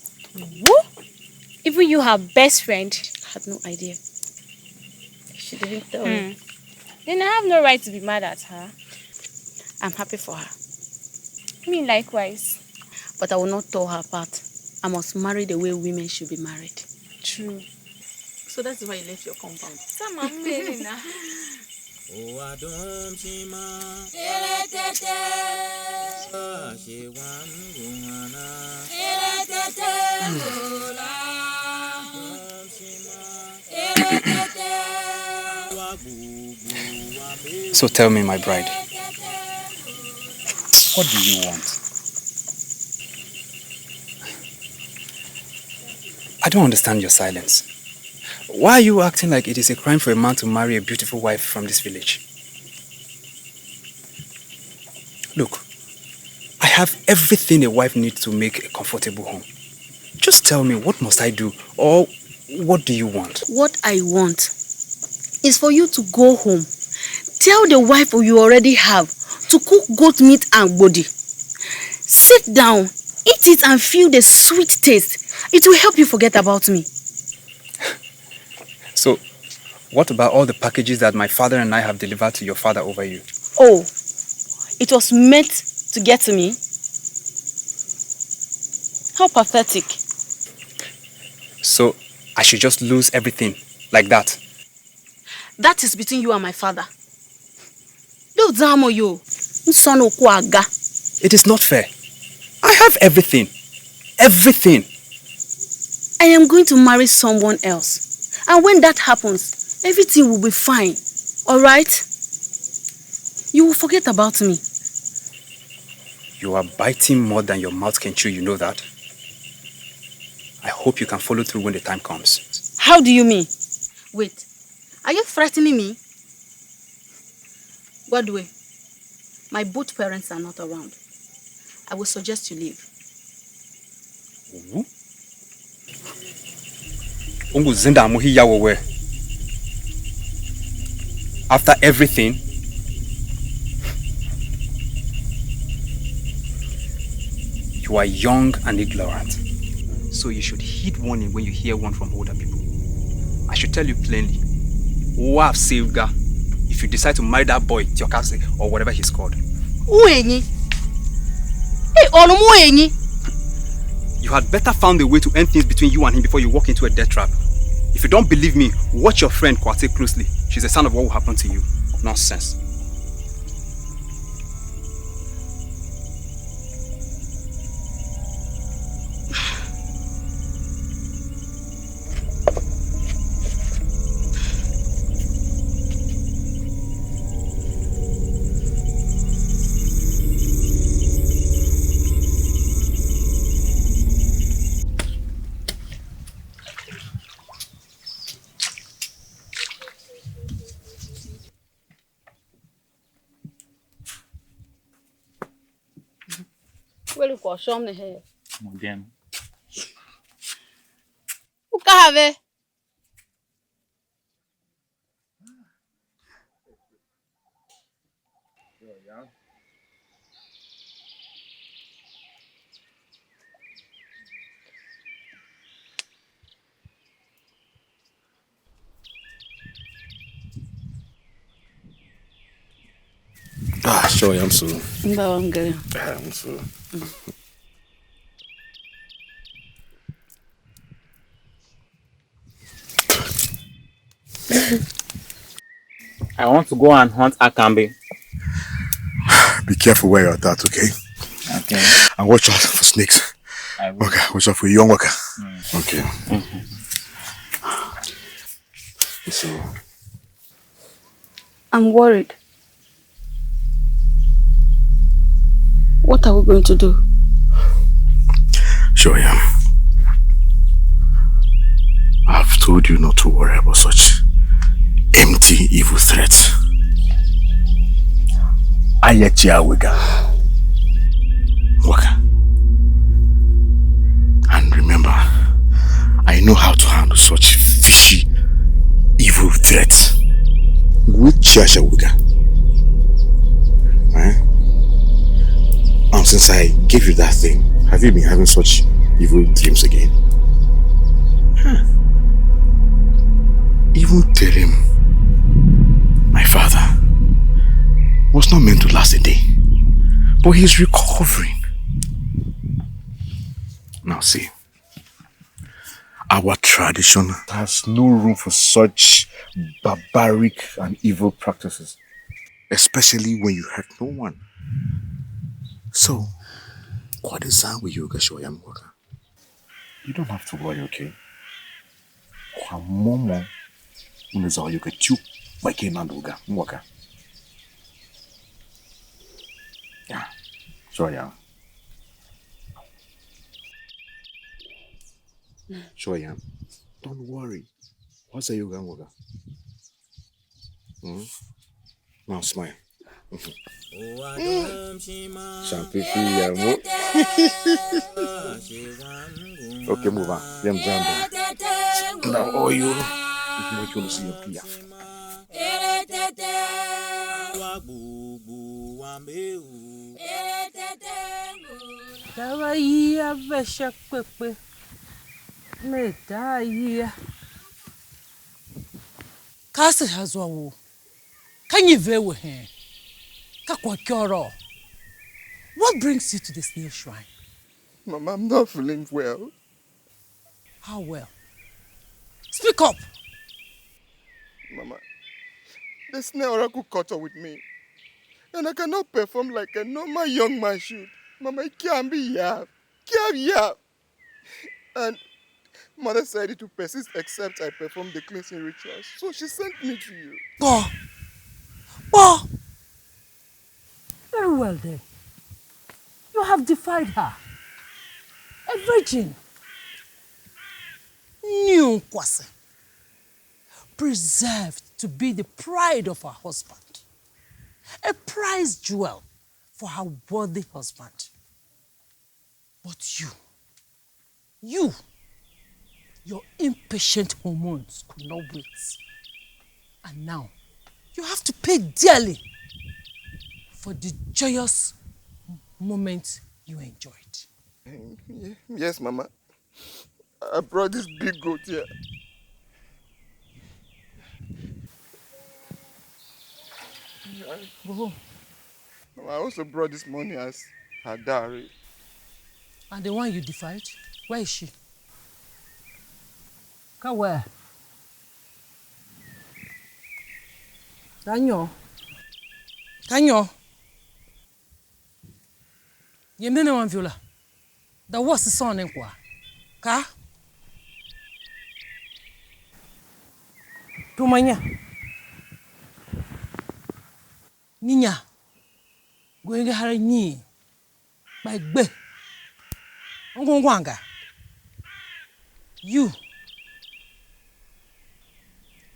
What? Even you, her best friend?
I had no idea. She didn't tell me.
Then I have no right to be mad at her.
I'm happy for her.
Me likewise.
But I will not tell her apart. I must marry the way women should be married.
True.
So that's why you left your compound.
So tell me, my bride, what do you want? I don't understand your silence. Why are you acting like it is a crime for a man to marry a beautiful wife from this village? Look, I have everything a wife needs to make a comfortable home. Just tell me, what must I do? Or what do you want?
What I want is for you to go home. Tell the wife you already have to cook goat meat and body. Sit down, eat it and feel the sweet taste. It will help you forget about me.
So, what about all the packages that my father and I have delivered to your father over you?
Oh, it was meant to get to me? How pathetic.
So, I should just lose everything, like that?
That is between you and my father. It
is not fair. I have everything. Everything.
I am going to marry someone else. And when that happens, everything will be fine. Alright? You will forget about me.
You are biting more than your mouth can chew, you know that? I hope you can follow through when the time comes.
How do you mean? Wait, are you threatening me? Godway, my both parents are not around. I will suggest you leave.
After everything, you are young and ignorant. So you should heed warning when you hear one from older people. I should tell you plainly, if you decide to marry that boy, Tiokase, or whatever he's called. You had better found a way to end things between you and him before you walk into a death trap. If you don't believe me, watch your friend Kwate closely. She's a sign of what will happen to you. Nonsense.
Show me the hair.
Again.
Who can have it?
Sure, I'm so.
I'm good.
I'm so.
I want to go and hunt Akambe.
Be careful where you're at, okay?
Okay.
And watch out for snakes.
I will.
Okay, watch out for young worker. Okay. So.
I'm worried. What are we going to do?
Sure, yeah. I've told told you not to worry about such empty, evil threats. Ayachi Wega. Waka. And remember, I know how to handle such fishy, evil threats. With Chiasha Wega. And since I gave you that thing, have you been having such evil dreams again? Huh. Even Terim, my father, was not meant to last a day, but he's recovering. Now see, our tradition has no room for such barbaric and evil practices, especially when you hurt no one. So, what is that with you, Gashoyam Waka? You don't have to worry, okay? Momo, unaweza yuka tu baki na nduga mwaka. Yeah, sure yeah. Sure yeah. Don't worry. What's the yoga mwaka? Now smile. Champipi yamo. Okay, move on. Yam jamba. Now all you. If you want to see your clear.
Tawaiya vesha pepe. Metaiya. Kasi hazwawo. Can you vewe he? Kakwa kyoro. What brings you to the snail shrine?
Mama, I'm not feeling well.
How well? Speak up!
Mama, the snail oracle caught up with me. And I cannot perform like a normal young man should. Mama, it can't be yap. Can't be yap. And Mother said to persist except I perform the cleansing rituals. So she sent me to you.
Oh! Very well then. You have defied her. A virgin. New Kwase. Preserved to be the pride of her husband. A prize jewel for her worthy husband. But you, your impatient hormones could not wait. And now, you have to pay dearly for the joyous moment you enjoyed.
Yes, Mama. I brought this big goat here.
Go.
I also brought this money as her dowry.
And the one you defied, where is she? Come where? Kanyo. Yemene wan viola. The worst is son kwa. Ka? Tumanya. Ninya. Gwenge hara nyi. By gbe. Ngongwanga. You.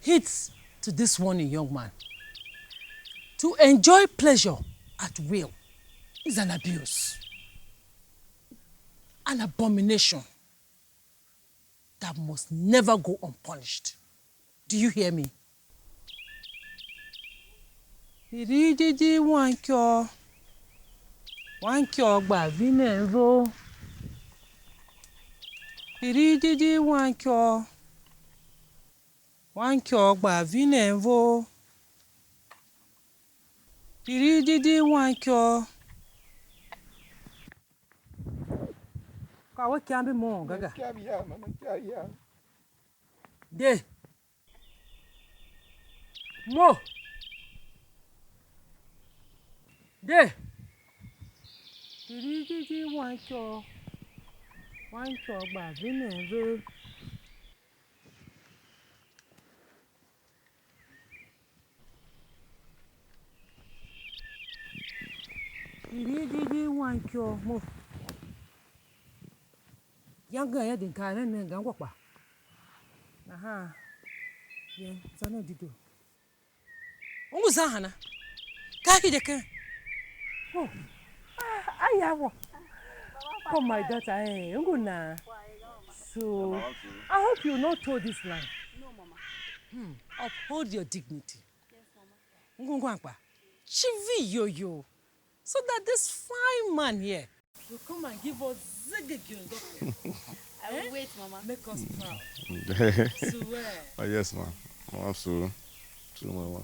Hits to this warning, young man. To enjoy pleasure at will is an abuse. An abomination that must never go unpunished. Do you hear me? Irididi wankyo gba vinenvo. Irididi wankyo gba vinenvo. Irididi wankyo. Kawe kiambi mo gaga. De. Mo. De. Irididi wankyo gba vinenvo. Irididi wankyo mo. Yanga ya din kare ne ga gwakwa. Aha. Yeah, Zano Dido. Ungu Zahana. Kaki Jeke. Oh, I have one. Come, my daughter, eh? Ungu na. So, I hope you not told this line.
No, Mama.
Uphold your dignity. Yes, Mama. Ngwangwa. Chivi yo. So that this fine man here will come and give us ziggy.
I will wait, Mama.
Make us proud. Swear.
Oh, yes, ma'am. Oh, absolutely. Mama.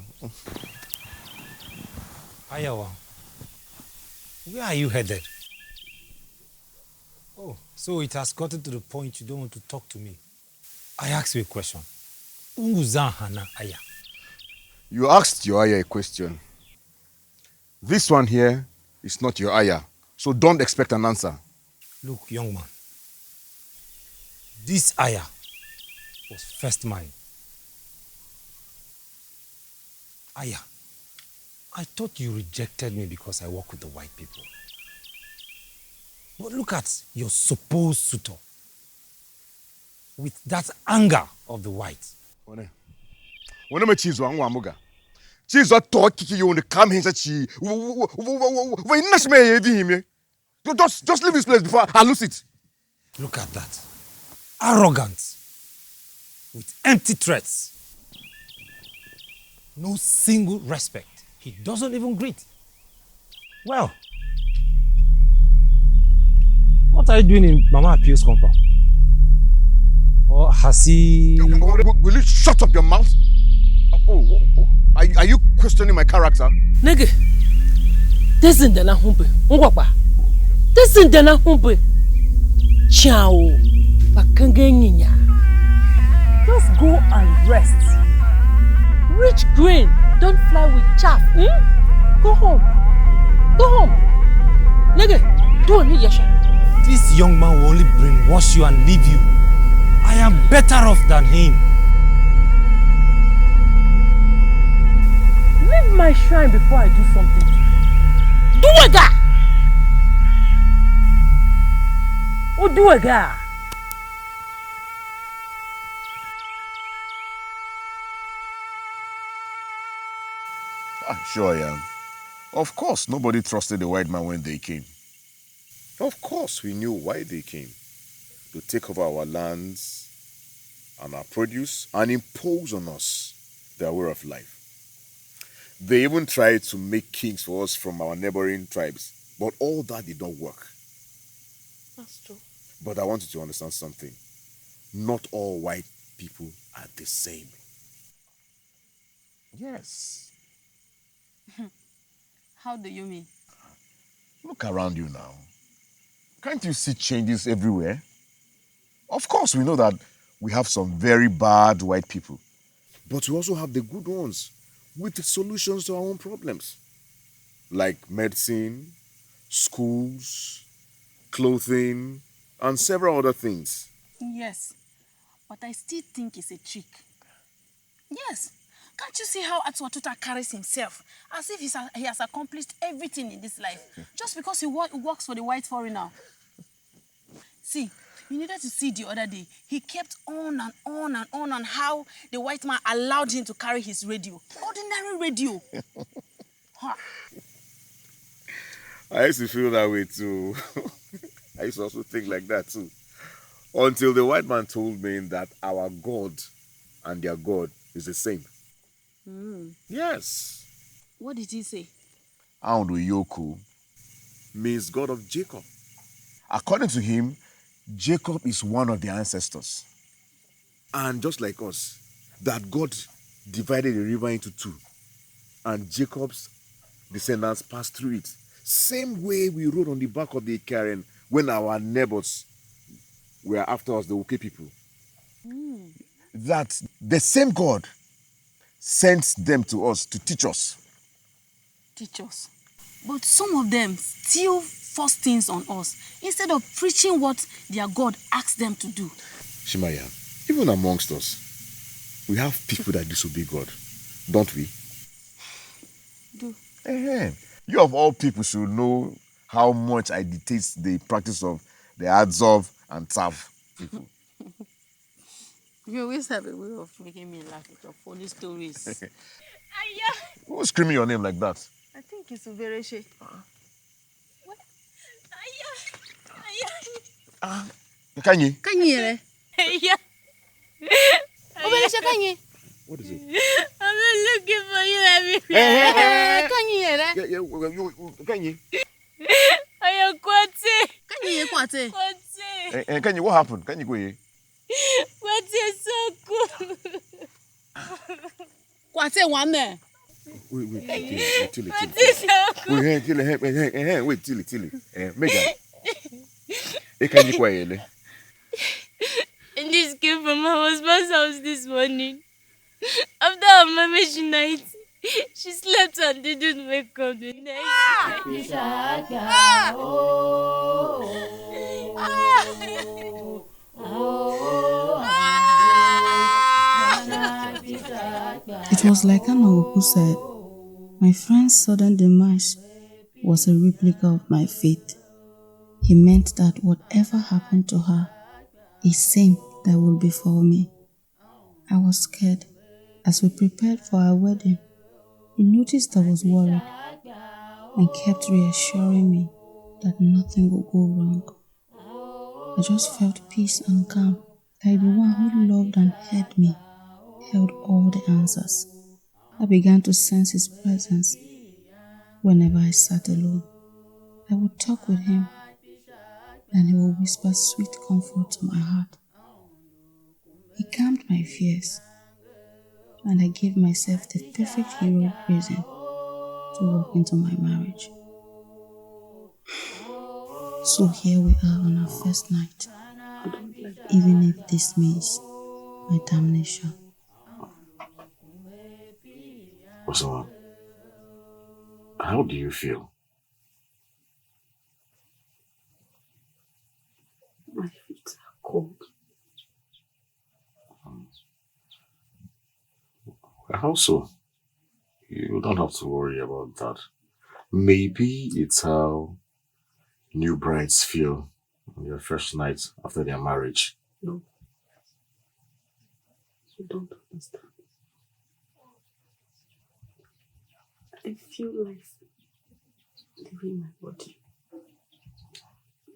Ayawa, where are you headed? Oh, so it has gotten to the point you don't want to talk to me. I asked you a question. Unguza hana aya.
You asked your ayah a question. This one here is not your ayah, so don't expect an answer.
Look, young man. This aya was first mine. Aya, I thought you rejected me because I work with the white people. But look at your supposed suitor. With that anger of the whites.
When I choose one wamuga, choose what talk you on the come here. Just leave this place before I lose it.
Look at that. Arrogant. With empty threats. No single respect. He doesn't even greet. Well, what are you doing in Mama Apio's compound? Or has he...
Will you shut up your mouth? Are you questioning my character?
Nigga, this is the humpe. This is the humpe. Ciao. Just go and rest. Rich grain don't fly with chaff. Go home. Nigga, do me yasha.
This young man will only brainwash you and leave you. I am better off than him.
Leave my shrine before I do something to you. Do it, guy. Oh, do it, guy.
Sure I am. Of course, nobody trusted the white man when they came. Of course, we knew why they came. To take over our lands and our produce and impose on us their way of life. They even tried to make kings for us from our neighboring tribes, but all that did not work.
That's true.
But I want you to understand something. Not all white people are the same. Yes.
How do you mean?
Look around you now. Can't you see changes everywhere? Of course, we know that we have some very bad white people. But we also have the good ones with the solutions to our own problems. Like medicine, schools, clothing, and several other things.
Yes, but I still think it's a trick. Yes. Can't you see how Atuatuta carries himself? As if he has accomplished everything in this life. Just because he works for the white foreigner. See, you needed to see the other day. He kept on and on and on on how the white man allowed him to carry his radio. Ordinary radio. Huh.
I used to feel that way too. I used to also think like that too. Until the white man told me that our God and their God is the same. Yes.
What did he say?
Aundu Yoku means God of Jacob. According to him, Jacob is one of the ancestors. And just like us, that God divided the river into two. And Jacob's descendants passed through it. Same way we rode on the back of the Karen when our neighbors were after us, the Uke people. That the same God sends them to us to teach us.
Teach us. But some of them still force things on us instead of preaching what their God asks them to do.
Shimaya, even amongst us, we have people that disobey God, don't we?
Do.
You of all people should know how much I detest the practice of the Adzov and Tav people.
You always have a way of making me laugh with your funny stories.
Who's screaming your name like that?
I think it's Ubereche.
Kanyi?
Kanyi,
Yeah.
Ubereche, Kanyi.
What is it?
I've been looking for you everywhere.
Kanyi,
Kanyi?
I am Kwate.
Kanyi, Kwate.
Kwate.
Kanyi, what happened? Kanyi, go here.
Kwate is so cool.
Kwate, one there.
Wait, till
Kwate is so cool.
Wait, till it. Megan. Kanyi, quietly.
And this came from my husband's house this morning. After our marriage night, she slept and didn't wake up the next day.
It was like Anagoku said, my friend's sudden demise was a replica of my fate. He meant that whatever happened to her is same that will befall me. I was scared. As we prepared for our wedding, he noticed I was worried and kept reassuring me that nothing would go wrong. I just felt peace and calm, like the one who loved and heard me held all the answers. I began to sense his presence. Whenever I sat alone, I would talk with him, and he would whisper sweet comfort to my heart. He calmed my fears, and I gave myself the perfect heroic reason to walk into my marriage. So here we are on our first night, even if this means my damnation.
Osama, how do you feel?
My feet are cold.
How so? You don't have to worry about that. Maybe it's how new brides feel on their first night after their marriage.
No. You don't understand. I feel life leaving my body.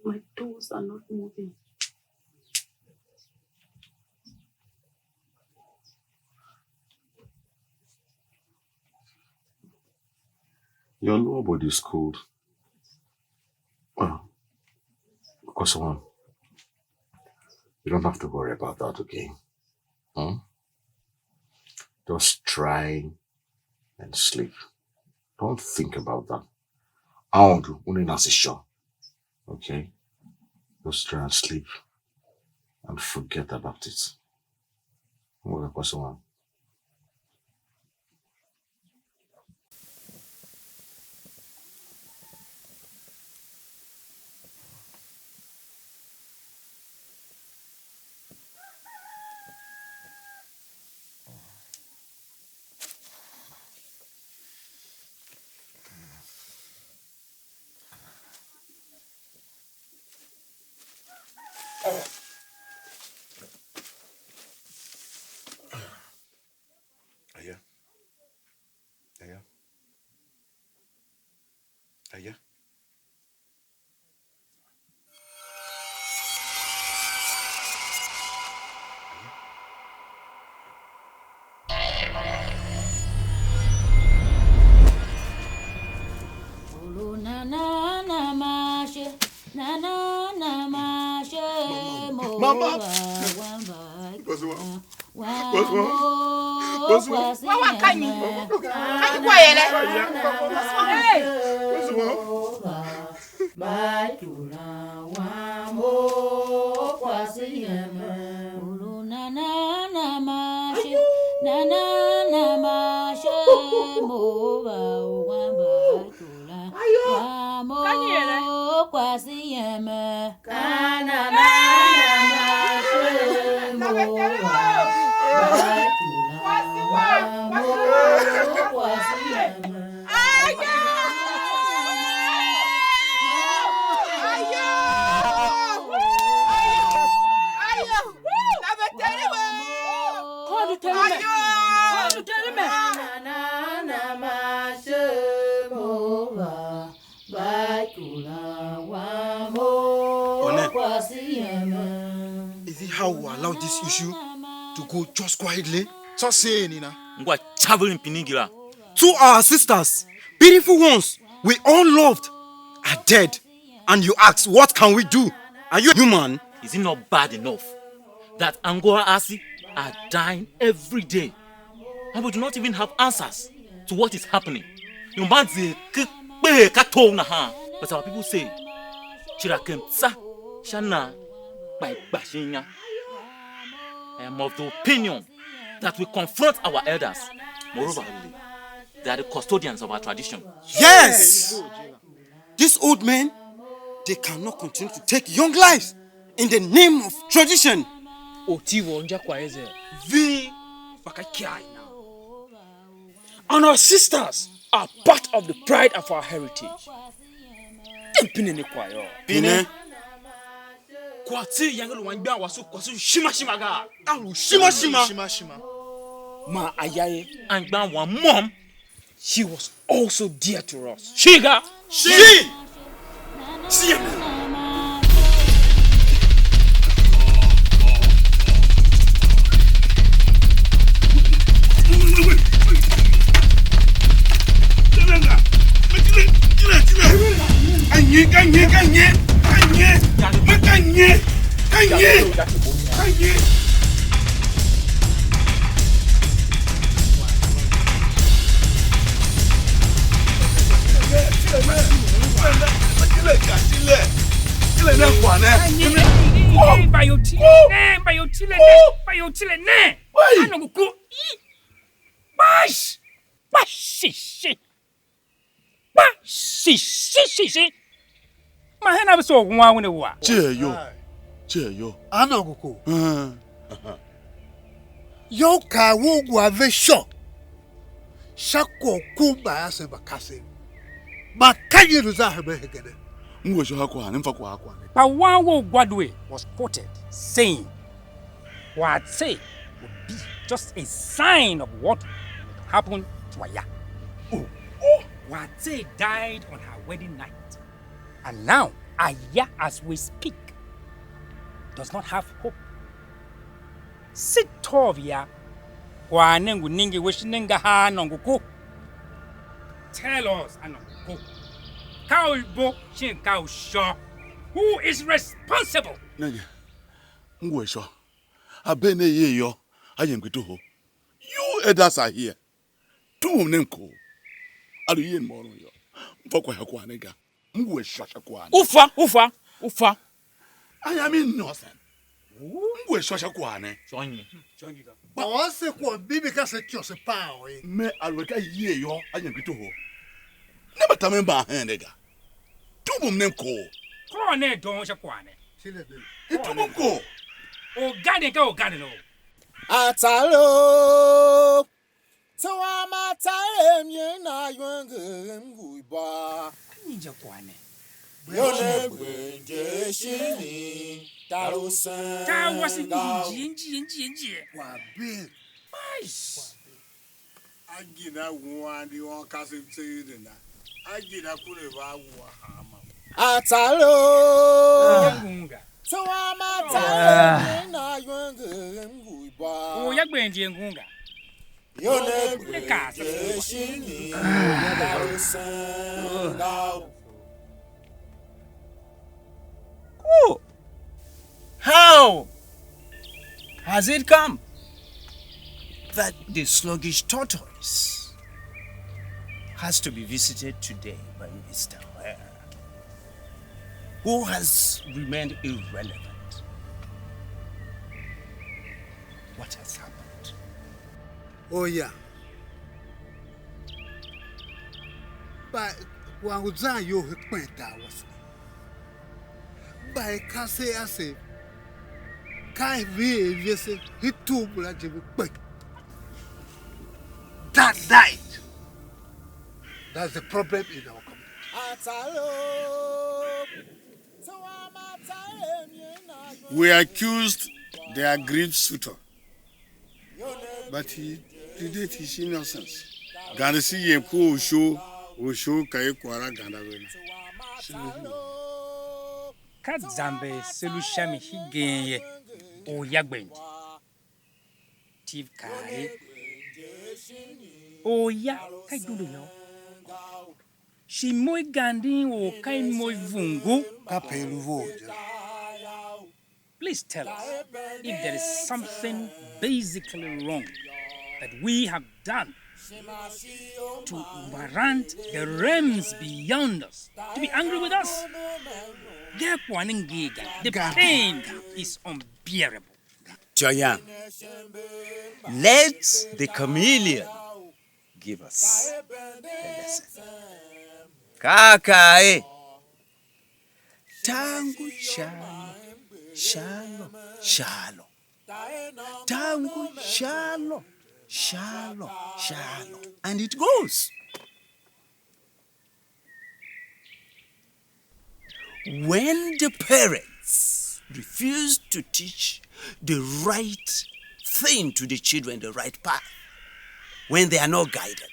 My toes are not moving.
Your lower body is cold. Well, because one, you don't have to worry about that, okay? Just try and sleep. Don't think about that. I want to only not sure. Okay? Just try and sleep and forget about it. Well, because one.
Aya.
Mama!
Is it how we allow this issue to go just quietly?
Just say, Nina.
Ngwa traveling Pinigira. 2 our sisters, beautiful ones, we all loved, are dead. And you ask, what can we do? Are you human? Is it not bad enough that Angora Asi are dying every day? And we do not even have answers to what is happening. But our people say, Chirakemsa Shana by Bashinya. I am of the opinion that we confront our elders. Moreover, they are the custodians of our tradition. Yes! These old men, they cannot continue to take young lives in the name of tradition.
And our sisters are part of the pride of our heritage.
Pine.
Ma Ayaye and one mom, she was also dear to us. Shiga!
She!
Cheyo. Anaguko. Yo ka wo gwa ve sho. Shako kumba ase bakase. Makanye ruza hebe hegede.
Ngwe sho hakwa ne mfa kwa hakwa.
Pawango Gwadwe was quoted saying, what say would be just a sign of what happened to Aya. Wate died on her wedding night. And now, Aya, as we speak, does not have hope. Sitovia, Wanengu Ningi Wishinenga Ha Nonguku. Tell us, Anonguku. Kaubo Shinkau Shaw. Who is responsible?
Nanya, Ngwe sho. Abene ye yo. Ayem kituho. You elders are here. Two nenko. Alu yen moro yo. Mfakwa hakwa nega. Ngwe shasha kwa.
Ufa.
I am innocent. Ngwe shasha kwa ne.
Shonyi.
Ba wase kwa bibi ka se chose pa o.
Me alweka ye yo ayem kituho. Never tamemba nega. Two nenko.
Kone don shakwane.
Itumoko.
Organic.
Atalo. Tawama taem ye na ywange nguiba.
Ninja kwane.
Yone gwenje shini. Tarusan.
Tawasi nji.
Wabi.
Mais.
Agina wandi won kasim teyina. Agina kule ba wa hama.
Atalo. Tawama taem ye na ywange nguiba.
O yagbenje ngunga.
Yone gwenje shini. Tarusan.
Oh, how has it come that the sluggish tortoise has to be visited today by Mr. Ware, who has remained irrelevant? What has happened?
Oh yeah. But wangu za yo hikpenta wasi. By Kase Ase, Kai Viese, he took Blajibi quick. That night, that's the problem in our community.
We accused the aggrieved suitor, but he pleaded his innocence. Ganesi Yemko show
Ushu kai kwara ganda wena.
Kadzambe selushami higenye o yagbendi. Tiv kai. O ya kai dulu yo. Shi moi gandi o kai moi vungu. Please tell us if there is something basically wrong that we have done to warrant the realms beyond us to be angry with us. The pain is unbearable.
Joyan, let the chameleon give us a lesson. Kakae. Tangu shalo, shalo. Tangu shalo. And it goes. When the parents refuse to teach the right thing to the children, the right path, when they are not guided,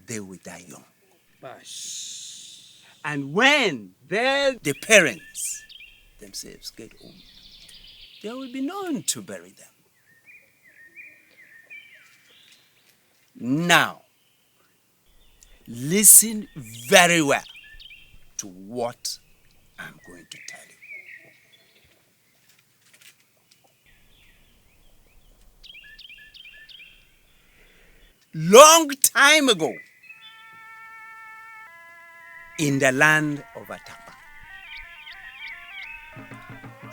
they will die young. And when the parents themselves get old, there will be none to bury them. Now, listen very well to what I'm going to tell you. Long time ago, in the land of Atapa,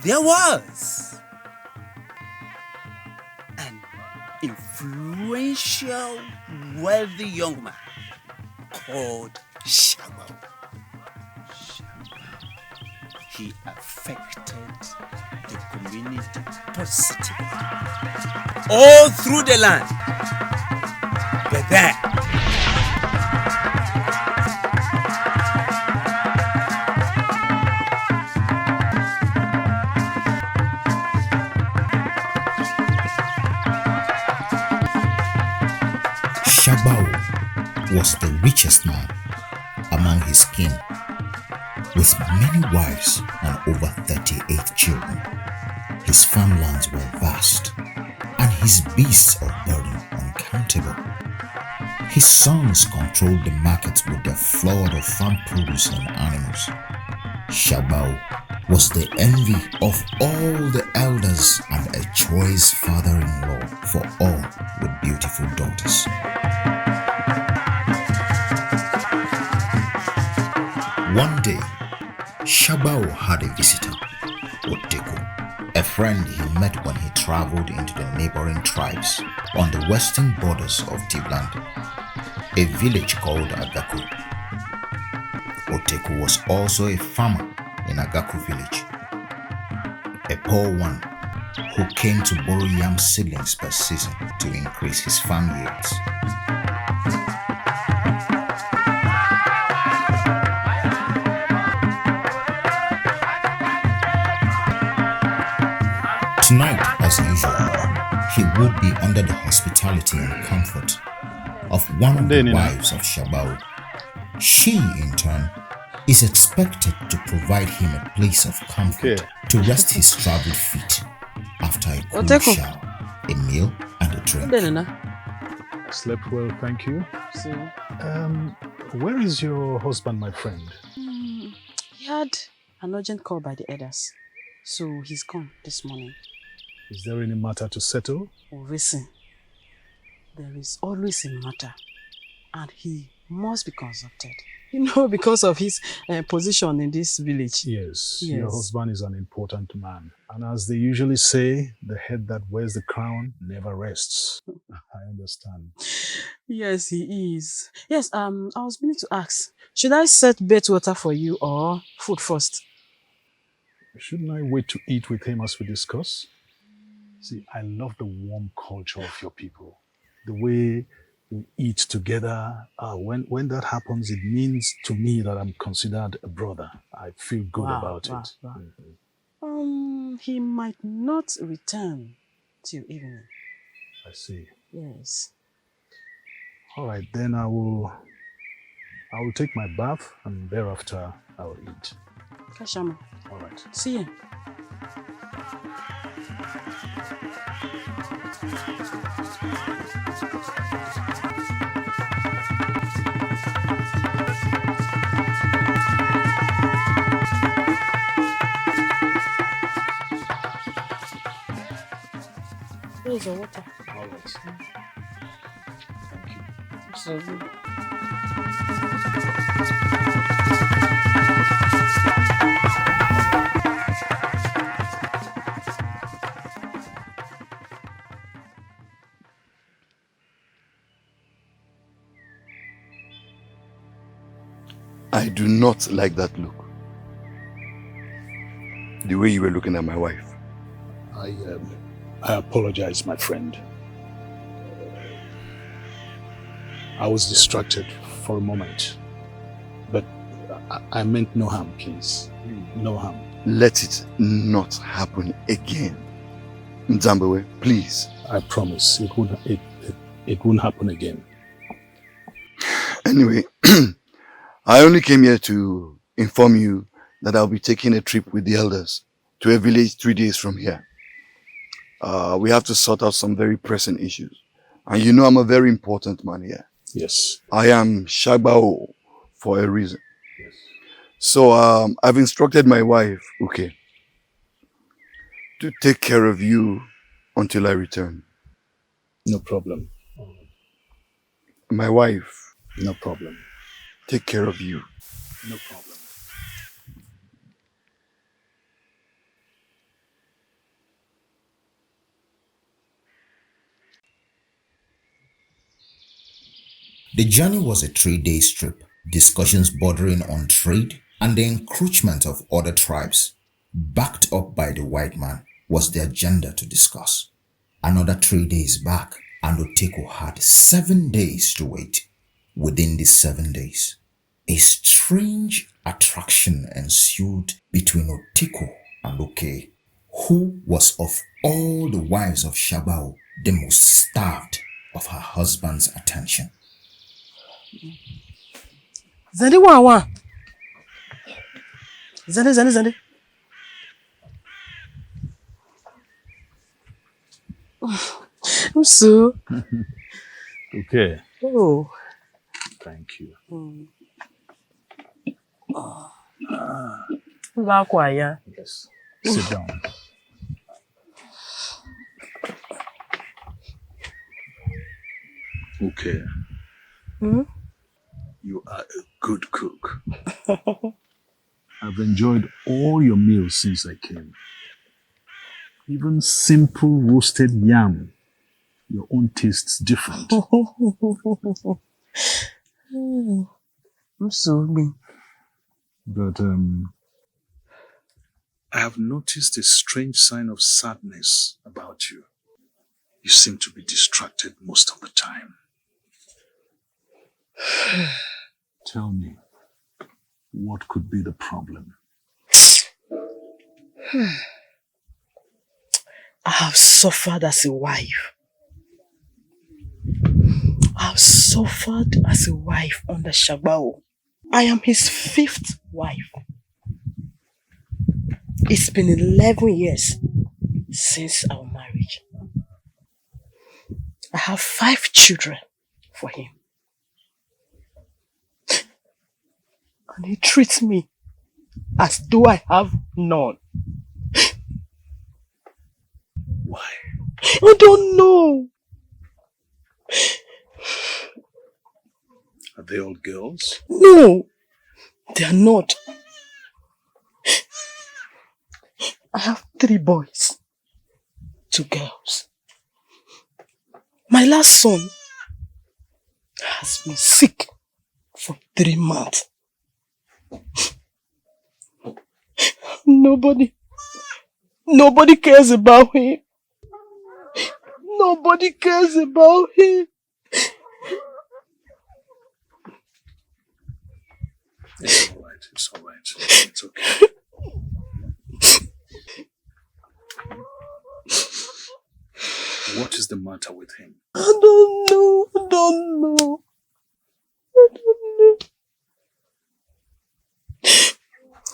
there was an influential, wealthy young man called Shagao. He affected the community positively all through the land. But then,
Shagao was the richest man among his kin, with many wives and over 38 children. His farmlands were vast, and his beasts of burden uncountable. His sons controlled the markets with their flood of farm produce and animals. Shagao was the envy of all the elders and a choice father-in-law for all with beautiful daughters. One day, Shagao had a visitor, Oteko, a friend he met when he traveled into the neighboring tribes on the western borders of Tivland, a village called Agaku. Oteko was also a farmer in Agaku village, a poor one who came to borrow yam seedlings per season to increase his farm yields. Tonight, as usual, he would be under the hospitality and comfort of one of the wives of Shagao. She, in turn, is expected to provide him a place of comfort to rest his traveled feet after a cool shower, a meal, and a drink.
I slept well, thank you. Where is your husband, my friend?
He had an urgent call by the elders, so he's gone this morning.
Is there any matter to settle?
Oh, listen, there is always a matter, and he must be consulted. You know, because of his position in this village.
Yes, your husband is an important man. And as they usually say, the head that wears the crown never rests. I understand.
Yes, he is. Yes, I was meaning to ask, should I set bed water for you or food first?
Shouldn't I wait to eat with him as we discuss? See, I love the warm culture of your people. The way we eat together. When that happens, it means to me that I'm considered a brother. I feel good about it.
Wow. Mm-hmm. He might not return till evening.
I see.
Yes.
All right, then I will take my bath and thereafter I will eat.
Kashama.
All right.
See you. Where's the water?
All right. Thank you.
Absolutely.
I do not like that look. The way you were looking at my wife.
I apologize, my friend. I was distracted for a moment. But I meant no harm, please. No harm.
Let it not happen again. Nzambewe, please.
I promise it won't happen again.
Anyway, I only came here to inform you that I'll be taking a trip with the elders to a village 3 days from here. We have to sort out some very pressing issues. And you know I'm a very important man here.
Yes.
I am Shagbao for a reason. Yes. So I've instructed my wife, okay, to take care of you until I return.
No problem.
My wife.
No problem.
Take care of you.
No problem.
The journey was a 3-day trip, discussions bordering on trade and the encroachment of other tribes, backed up by the white man, was the agenda to discuss. Another 3 days back, and Oteko had 7 days to wait. Within these 7 days, a strange attraction ensued between Oteko and Oke, who was of all the wives of Shabao the most starved of her husband's attention.
Zandi wa. Zandi. So.
Okay.
Oh.
Thank you.
Yes.
Sit down. Okay. You are a good cook. I've enjoyed all your meals since I came. Even simple roasted yam. Your own taste's different.
I'm sorry.
But I have noticed a strange sign of sadness about you. You seem to be distracted most of the time. Tell me, what could be the problem?
I have suffered as a wife. I've suffered as a wife under Shabao. I am his 5th wife. It's been 11 years since our marriage. I have 5 children for him. And he treats me as though I have none.
Why?
I don't know.
Are they all girls?
No, they are not. I have 3 boys, 2 girls. My last son has been sick for 3 months. Nobody cares about him. Nobody cares about him.
It's all right. It's all right. It's okay. What is the matter with him?
I don't know. I don't know. I don't know.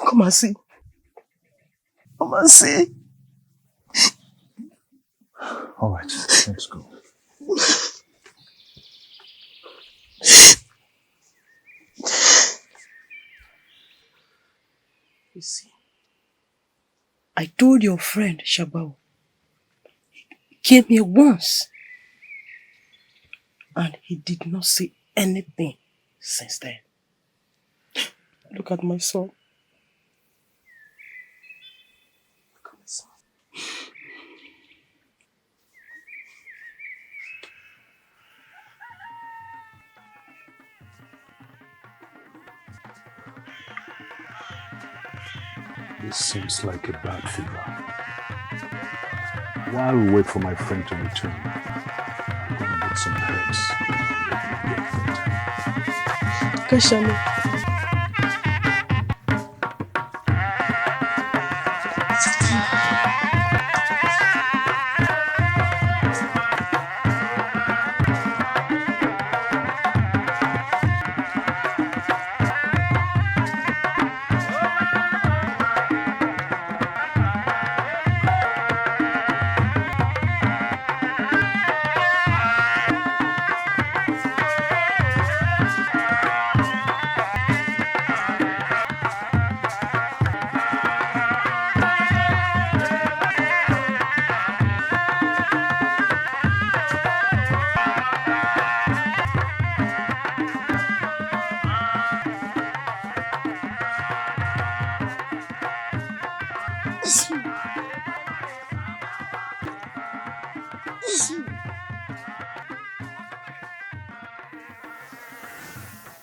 Come and see. Come and see.
All right, let's go.
You see, I told your friend Shabao, he came here once and he did not say anything since then. Look at my son. Look at my son.
This seems like a bad fever. While we wait for my friend to return, I'm going to get some herbs.
Kashano.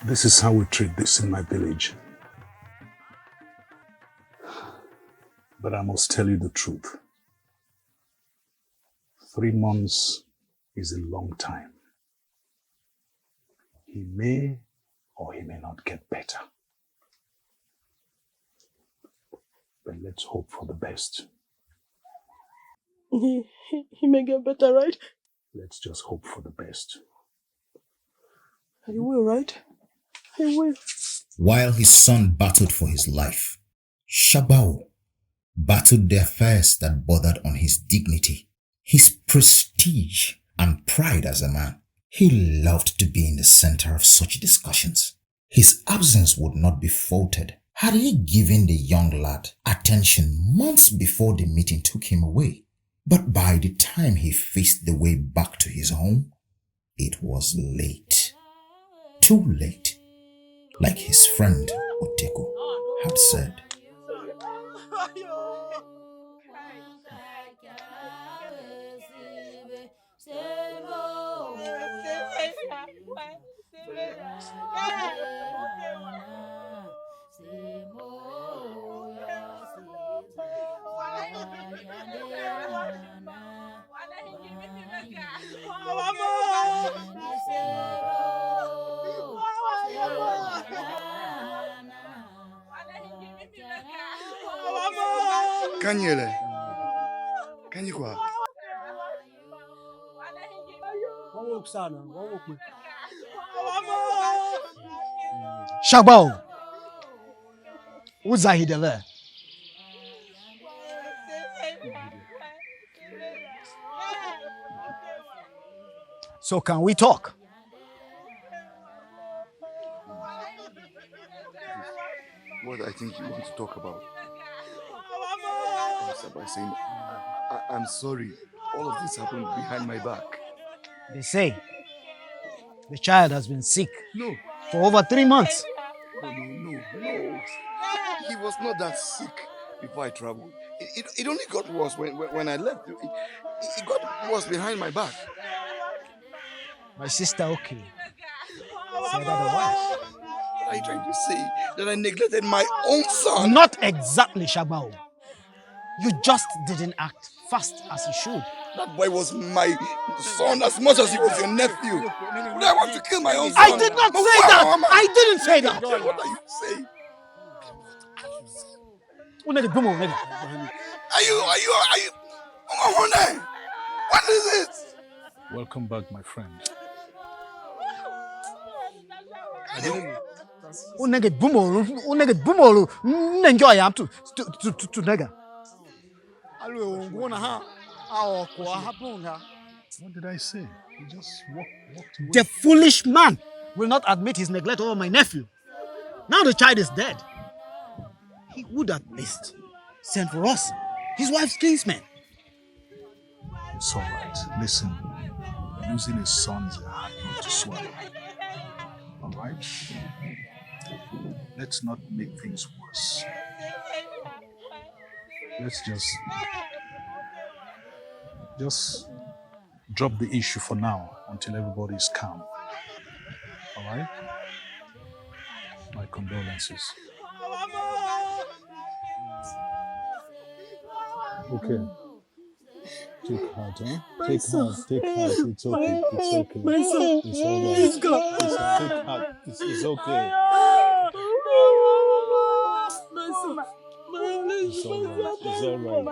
This is how we treat this in my village. But I must tell you the truth. 3 months is a long time. He may or he may not get better. But let's hope for the best.
He may get better, right?
Let's just hope for the best.
He will, right? He will.
While his son battled for his life, Shabao battled the affairs that bordered on his dignity, his prestige, and pride as a man. He loved to be in the center of such discussions. His absence would not be faulted had he given the young lad attention months before the meeting took him away. But by the time he faced the way back to his home, it was late. Too late, like his friend Oteko had said.
Kanyele. Kanyikwa.
Shabao. Uzahidele. So can we talk?
What I think you want to talk about. By saying, I'm sorry. All of this happened behind my back.
They say the child has been sick for over 3 months.
No. He was not that sick before I traveled. It only got worse when I left. It got worse behind my back.
My sister, okay, said otherwise.
What are you trying to say? That I neglected my own son?
Not exactly, Shabao. You just didn't act fast as you should.
That boy was my son as much as he was your nephew. Would I want to kill my own son?
I did not say that! I didn't say that!
What are you saying?
Are
you? What is it?
Welcome back, my friend.
Unege bumolu, nenjoy am to nega. Alo, ngona ha, awo kwa hapunga.
What did I say? He just walked away.
The foolish man will not admit his neglect over my nephew. Now the child is dead. He would at least send for us, his wife's kinsmen.
It's all right. Listen, losing his son is a hard nut to swallow. All right? Let's not make things worse. Let's just drop the issue for now until everybody is calm. All right? My condolences. Okay. Take heart, huh? Take heart. It's okay. It's okay.
My son.
It's all right.
He's gone.
Take heart. It's okay.
My son.
It's all right. It's all right.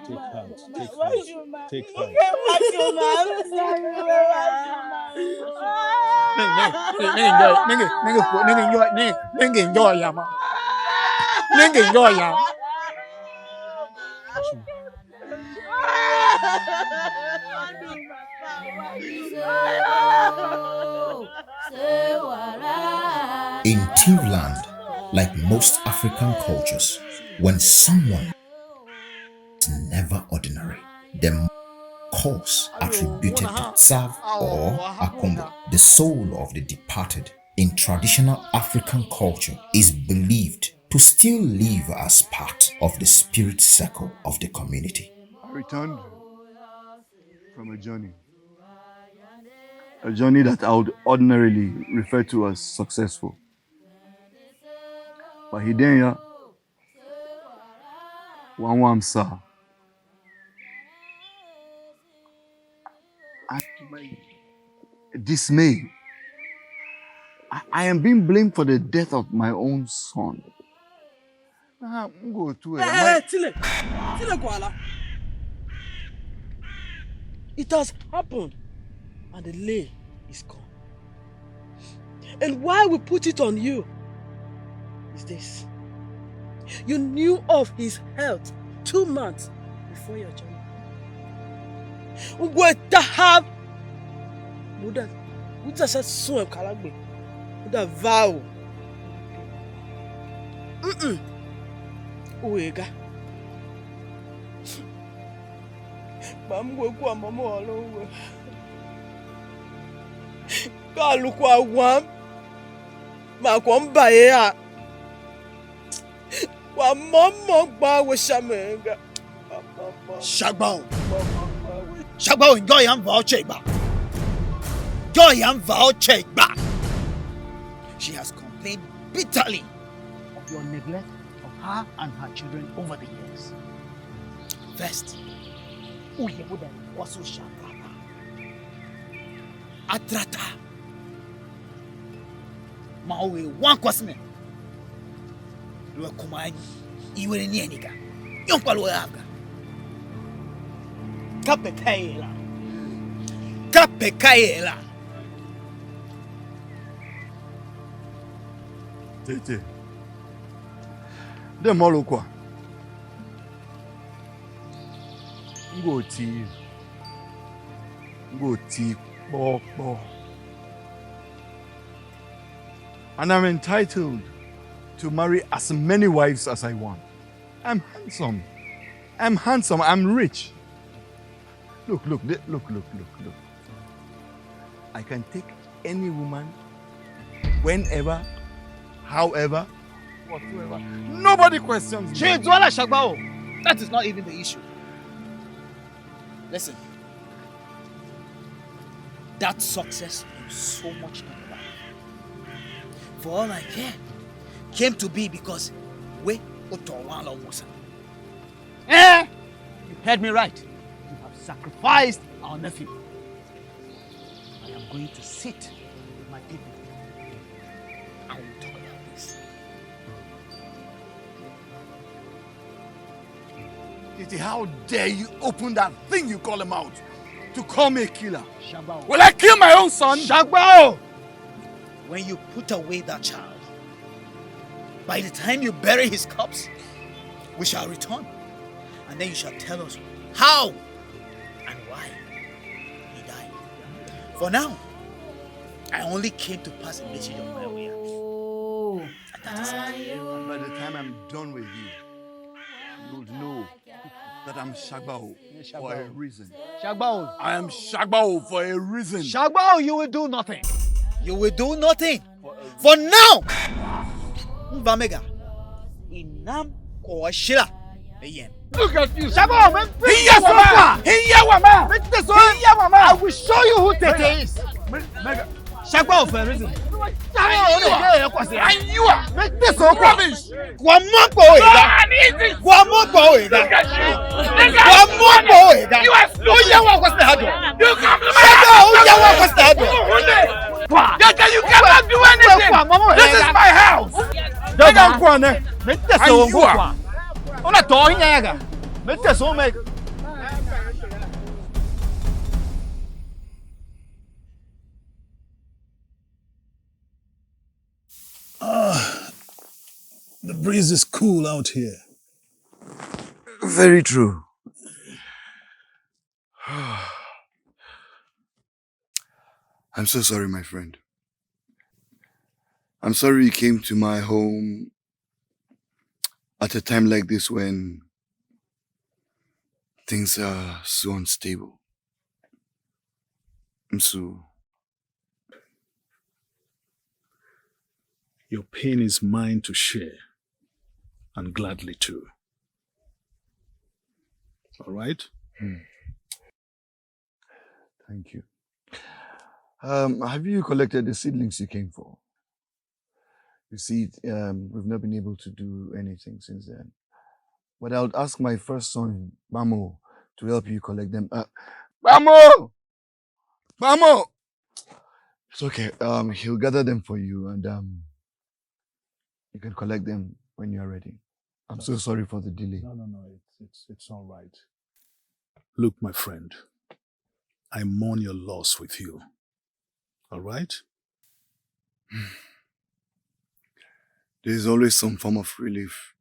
Take heart. Take heart.
In Tivland, like most African cultures, when someone is never ordinary, the cause attributed to Tsav or Akume, the soul of the departed, in traditional African culture is believed to still live as part of the spirit circle of the community.
I returned from a journey that I would ordinarily refer to as successful. But Hidenya, Wanwamsa, at my dismay, I am being blamed for the death of my own son.
It has happened, and the lay is gone. And why we put it on you is this. You knew of his health 2 months before your journey. Would have said so Kalagbe. Would have vow. Uega. Bamgwe mama olowe. Kalukwa wam. Makwamba ya. Wa mama gba we shamenga.
Shagbao. Shagbao enjoy am voucheba. Joy am voucheba. She has complained bitterly of your neglect of her and her children over the years. First, Uyebuda was Shakaba. Atrata. Maui one kwasme. Lua kumanyi iwe ni enika. Yonkwa lua yaga. Kapekaela. Kapekaela.
Tete. De molo kwa. Ngoti bo. And I'm entitled to marry as many wives as I want. I'm handsome. I'm rich. Look. I can take any woman, whenever, however, whatsoever. Nobody questions me.
Chidwala Shagbao. That is not even the issue. Listen. That success means so much to my life. For all I care, came to be because we Otowala Musa. You heard me right. You have sacrificed our nephew. I am going to sit with my people. I will talk about this.
Titi, how dare you open that thing you call a mouth? to call me a killer.
Shagbao.
Will I kill my own son?
Shagbao! When you put away that child, by the time you bury his corpse, we shall return. And then you shall tell us how and why he died. For now, I only came to pass a message on my way out. And that is all.
And by the time I'm done with you, you'll know that I'm Shagbao for a reason.
Shagbao.
I am Shagbao for a reason.
Shagbao, you will do nothing. You will do nothing. For now, Mbamega, Inam or Shila.
Look at you.
Shagbao, man. I will show you who Tete is. Shagbao for a reason.
And you are.
Make this
rubbish.
One more boy. One more boy. One more boy. You are stupid. You come to my house.
You cannot do anything. This is my house. And you are.
The breeze is cool out here.
Very true. I'm so sorry, my friend. I'm sorry you came to my home at a time like this when things are so unstable.
Your pain is mine to share, and gladly too. All right?
Thank you. Have you collected the seedlings you came for? You see, we've not been able to do anything since then. But I would ask my first son, Bamo, to help you collect them. Bamo! Bamo! It's okay. He'll gather them for you and you can collect them when you're ready. I'm so sorry for the delay.
No. It's all right. Look, my friend, I mourn your loss with you. All right?
There's always some form of relief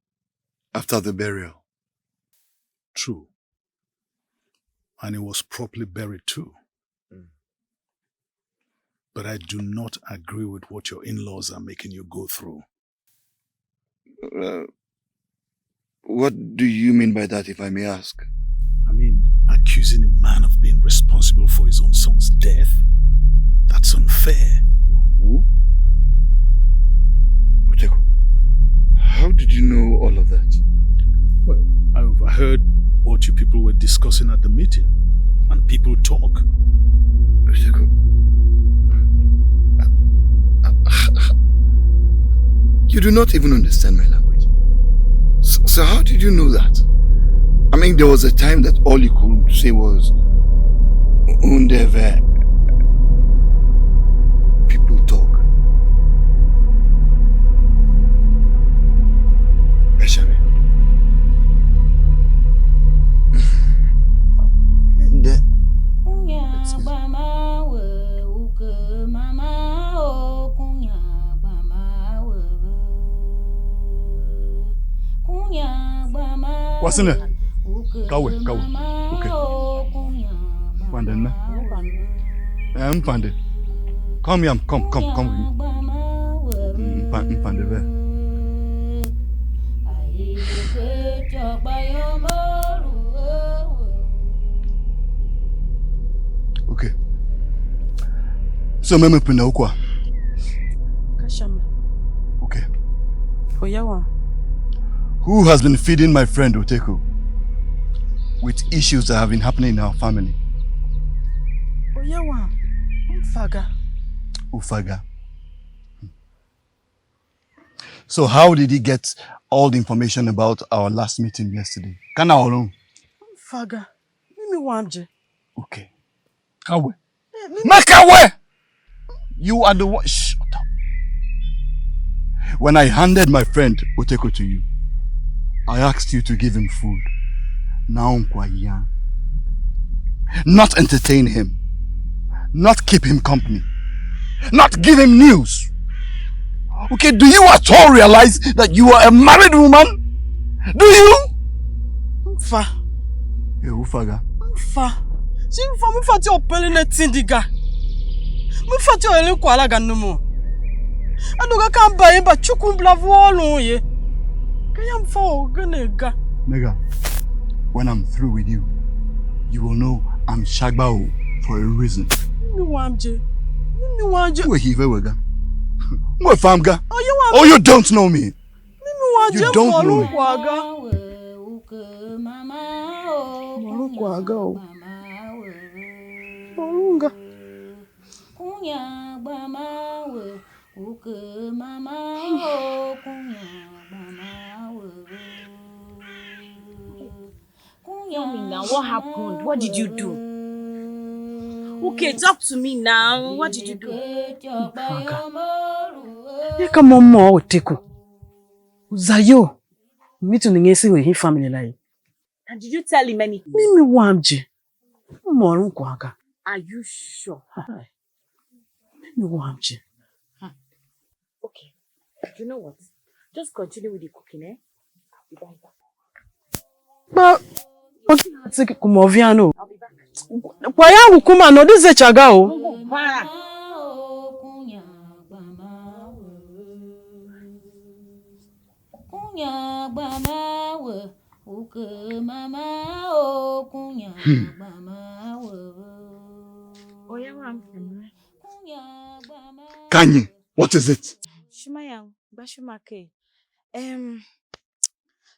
after the burial.
True. And it was properly buried too. But I do not agree with what your in-laws are making you go through.
What do you mean by that, if I may ask?
I mean, accusing a man of being responsible for his own son's death? That's unfair.
Who? Uteko, how did you know all of that?
Well, I overheard what you people were discussing at the meeting, and people talk.
Uteko, you do not even understand my language. So how did you know that? I mean, there was a time that all you could say was Undeve. People talk. Eshame.
What's in it?
Kawe. Okay. Pande na. Pande. Come here. Come with me. Pande ve. Okay. So meme penda ukwa.
Kashama.
Okay.
Oyawa.
Who has been feeding my friend Uteko with issues that have been happening in our family?
Oyawa.
Ufaga. So how did he get all the information about our last meeting yesterday? Kana alone.
Faga. Mimi wamje.
Okay. Kawe. Makawe! You are the one. Shut up. When I handed my friend Uteko to you, I asked you to give him food. Now
not entertain him, not keep him company, not give him news. Okay, do you at all realize that you are a married woman? Do you?
Mfa.
Ufaga.
Mfa. Si mfa mfati opele na tindiga. Mfati ole kwala ganumo. Aduga kan baye ba chukumbla volo ye. Kaya mfa ogenega.
Nigga, when I'm through with you, you will know I'm Shagbao for a reason.
Mi wamje. Mi wamje.
Where he wega? Where famga? Oh, you don't know me. You don't know me.
Tell me now, what happened? What did you do? Okay, talk to me now. What did you do? Faga. Eka momo oteko. Zayo. Mitu ningesi we his family like.
And did you tell him anything?
Mimi wamje. Moru kwaga.
Are you sure?
Mimi wamje.
Okay. You know what? Just continue with the cooking, eh? I'll be right back.
But okay, kumoviano. Kwa yangu kuma no dize chagao.
Kanye, what is it?
Shumayang, Bashumake.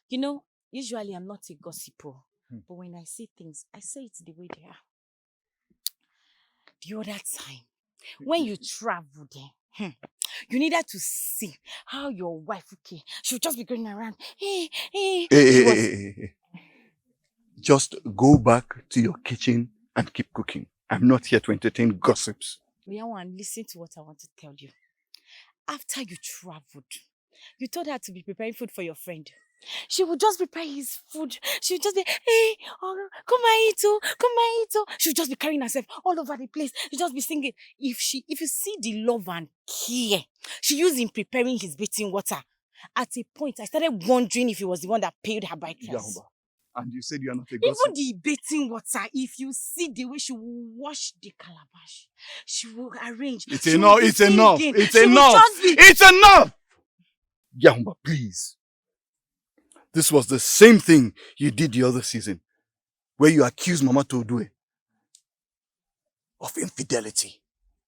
You know, usually I'm not a gossiper, but when I see things, I say it the way they are. The other time, when you traveled there, you needed to see how your wife, okay, she would just be going around.
Hey. Just go back to your kitchen and keep cooking. I'm not here to entertain gossips.
Oyawan, listen to what I want to tell you. After you traveled, you told her to be preparing food for your friend. She would just prepare his food. She would just be, hey, oh, come and eat, oh, come and eat, oh. She would just be carrying herself all over the place. She'd just be singing. If you see the love and care she used in preparing his bathing water, at a point, I started wondering if he was the one that paid her by dress.
And you said you are not a gossip.
Even the bathing water, if you see the way she will wash the calabash, she will arrange.
It's enough, it's enough, it's enough, it's enough! Yahumba, please. This was the same thing you did the other season, where you accused Mama Todue of infidelity.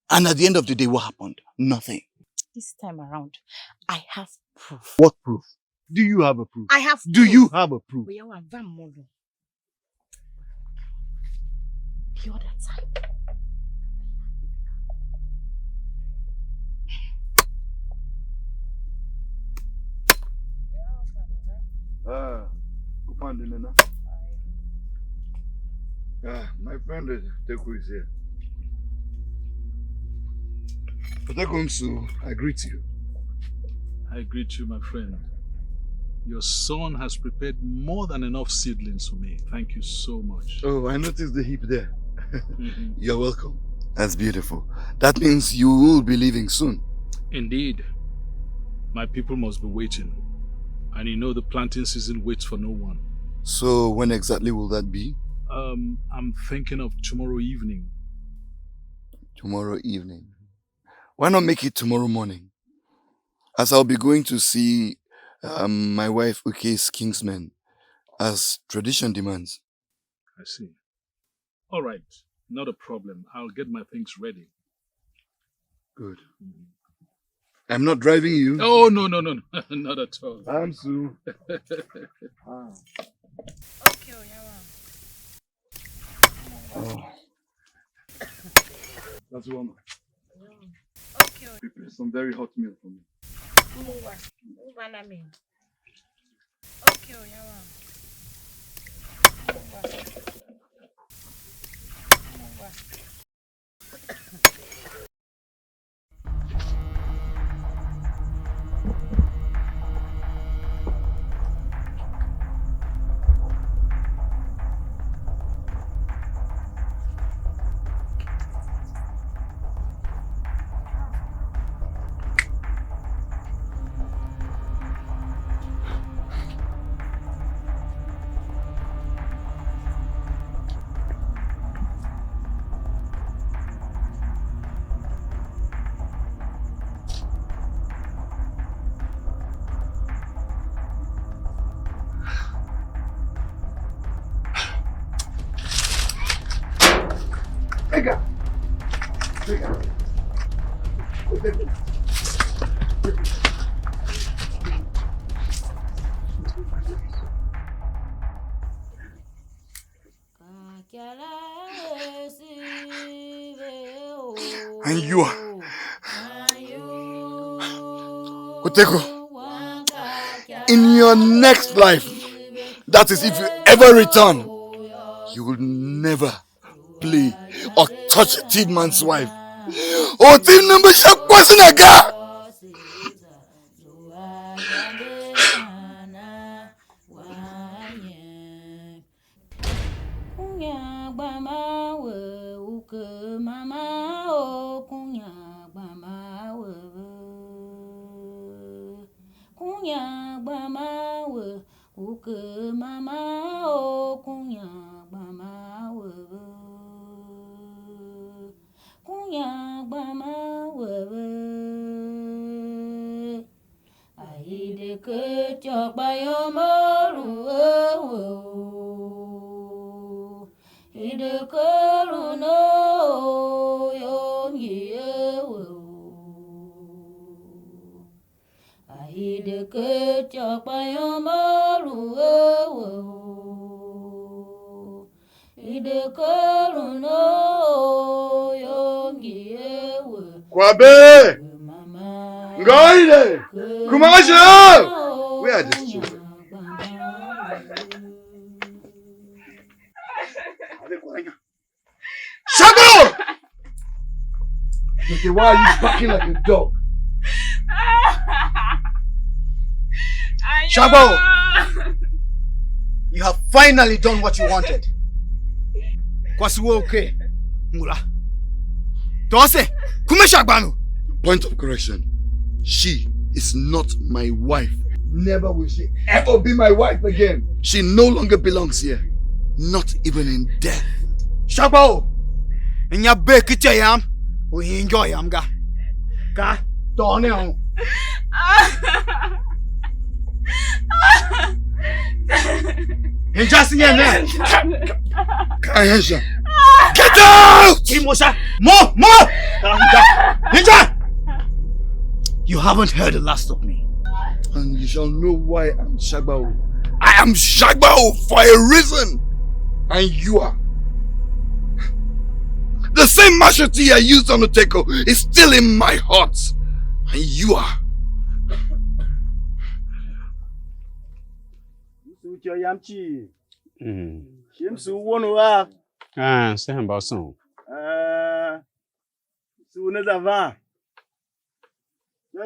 And at the end of the day, what happened? Nothing.
This time around, I have proof.
What proof? Do you have a proof?
I have proof.
Do you have a proof?
The other time.
My friend Teku is here. Teku, I greet you.
I greet you, my friend. Your son has prepared more than enough seedlings for me. Thank you so much.
Oh, I noticed the heap there. You're welcome. That's beautiful. That means you will be leaving soon.
Indeed. My people must be waiting. And you know the planting season waits for no one.
So when exactly will that be?
I'm thinking of tomorrow evening.
Tomorrow evening? Why not make it tomorrow morning? As I'll be going to see my wife Uke's kingsmen, as tradition demands.
I see. All right, not a problem. I'll get my things ready.
Good. I'm not driving you.
Oh, no, not at all.
I'm Sue.
Okay,
Oh. That's one.
Okay.
Prepare some very hot milk for me.
Okay,
Take her.
And you are. Oteko, in your next life, that is if you ever return, you will never play or touch a tin man's wife. Oh, tin number shop wasn't a guy. Kwabe! Ngoide! Kumasho! Where are these children? Shago! Okay, why are you barking like a dog?
Shago! You have finally done what you wanted. Kwasiwo okay. Mula. Tose, kume shagbanu.
Point of correction. She is not my wife. Never will she ever be my wife again. She no longer belongs here. Not even in death.
Shagbo! Inya be kiche yam. O enjoy yam ga. Ka, tone on. Just here now.
Get out!
Timosha! More! Ninja! You haven't heard the last of me.
And you shall know why I'm Shagbao. I am Shagbao for a reason. And you are. The same machete I used on the Teko is still in my heart. And you are.
C'est un basson.
Soon as I van.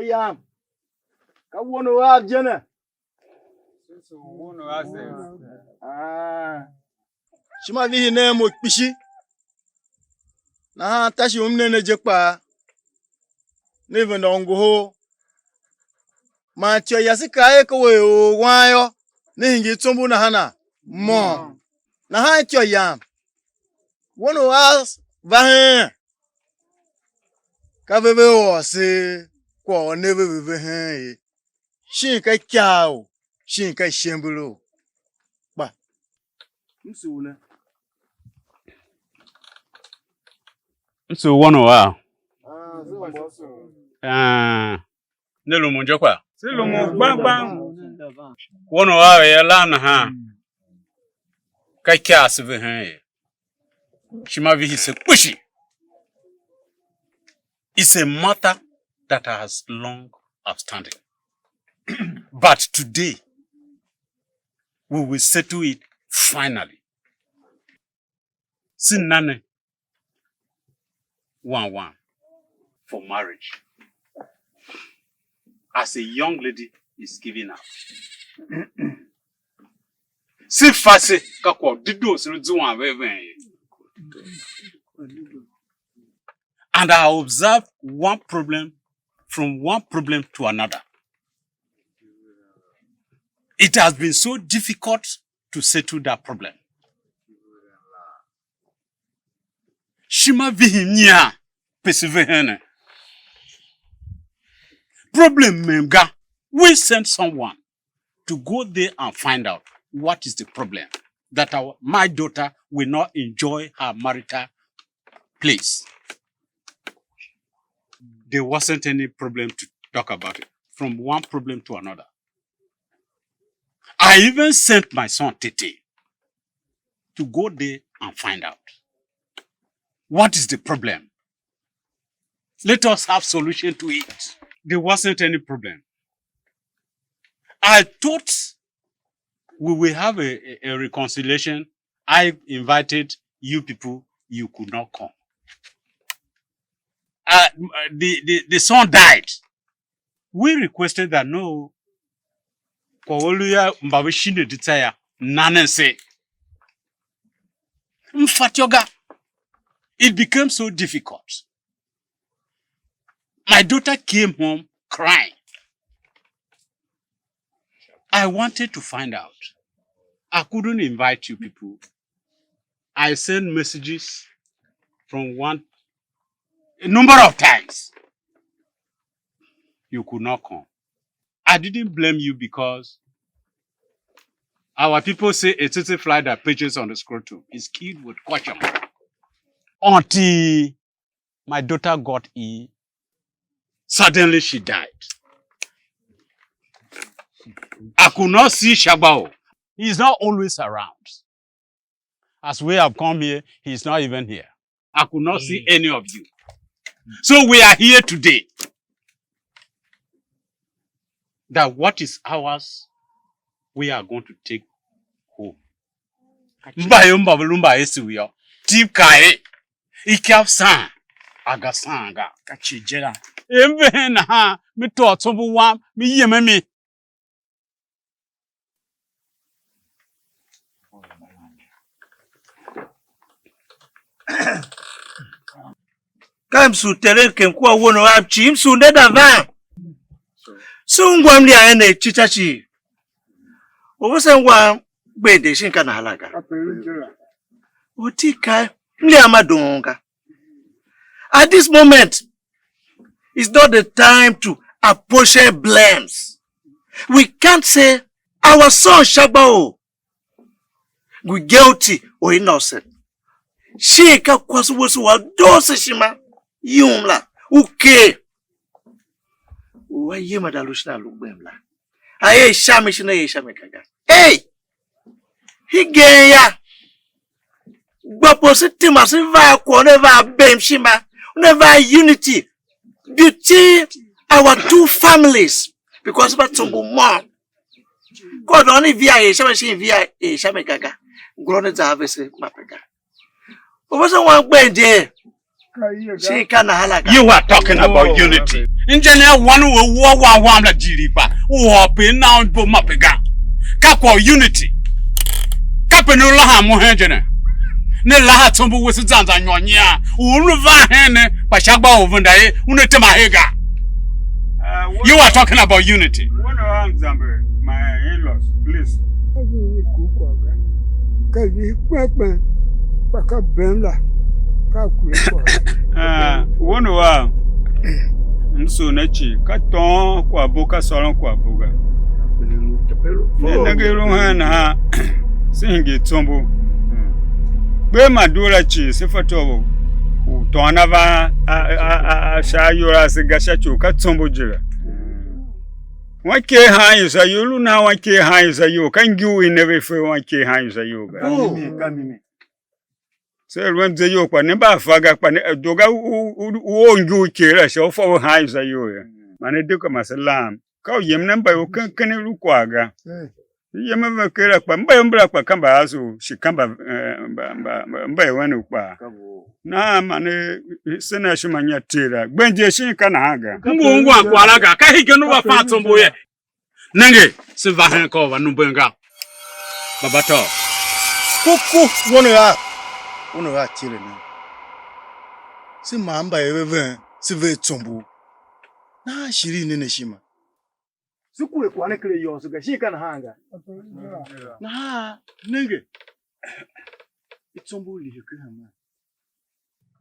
Yam. Ka wono wa jena. Shima vi ne mo pishi. Na tashi umne ne jekpa. Neve ndongo ho. Ma tyo yasika e ko we o wanyo. Ne hingi tumbu na hana. Mo. Na ha tyo yam. Wono wa va ka bebe o se ko ne bebe hen. Shin ka kyao. Shin ka shembulo. Ba. Msuna.
So one wa. Nelu munjo kwa.
Silo mo bang.
One wa ya lana ha. Ka kya se hen. Shima vi se pushi. It's a matter that has long outstanding. But today, we will settle it finally. Sinane, 1-1 for marriage. As a young lady is giving up. Si fase kako dido siruzuwa wewe. And I observe one problem to another. It has been so difficult to settle that problem. Shima vihimnya persevere. Problem memga. We send someone to go there and find out what is the problem. That my daughter will not enjoy her marital Please. There wasn't any problem to talk about it. From one problem to another. I even sent my son Tete to go there and find out. What is the problem? Let us have solution to it. There wasn't any problem. I thought we will have a reconciliation. I invited you people, you could not come. The son died. We requested that no, Mbabishinde Ditaya, Nanense. Mfatyoga. It became so difficult. My daughter came home crying. I wanted to find out. I couldn't invite you people. I sent messages from a number of times. You could not come. I didn't blame you because our people say a tsetse fly that perches on the scrotum is killed with caution. Until my daughter got ill, suddenly she died. I could not see Shabao. He is not always around. As we have come here, he is not even here. I could not see any of you. So we are here today. That what is ours, we are going to take home. Mbayomba bulumba esiwiyo. Tipkae. Ikapsan. Agasanga. Kachijera. Embe na mi to tumbu wam mi yememi.
Kamsu tereke mkuwa wono apchi imsu ndeda va. Sungwa mli aene chichachi. Ovose ngwa bende shinka na halaga. Otika mli amadonga. At this moment, it's not the time to apportion blames. We can't say our son Shabao we guilty or innocent. Shika kwasuwosu wa dose shima yumla uke. Uwa yema dalushna lubemla. Aye shame shina ye shame kaga. Hey! Higeya! Gwapositi masiva kwa neva bem shima. Never unity between our two families because but some mom God only via a shaman via a shamekaga grown as harvest mapaga. Wasn't one way there.
You are talking about unity. Engineer one will war one la jiripa or pin now bo mapaga. Capo unity. Capanula Mohengene. Ne laha tumbu wisi zanza nyonya unuva hene pashagba ovundaye unetema hega. You are talking about unity.
My in-laws, please. One wa nso nachi katon kwa boka solon kwa boga. Ne ngelu hana singi tumbu. Be madura chi sifato utonava ashayura sigasha chuka tsombo jira wake hayo sa yulu na wake hayo sa yo kan giu ineve fe wake hayo sa yo kamimi se rwenze yo kwa ne ba faga kwa doga wo ngiu kera sha fo hayo sa yo ya mane de ko masalam ka yem nan ba yo kan ru kwaga yema kera kwa mbra kwa kamba aso shikamba mba wanu kwa na mane sena shumanya tira gbenje shinka na haga
ngwa akwalaga ka hige no ba fatombo ye nange se va hen ko wa numbenga babato
kuku wono ya tire na si mamba yeve si ve tombo na shiri ne shima
Sukule kwa nekele yosu ga shika na hanga.
Na nenge. Itombo lihe hama.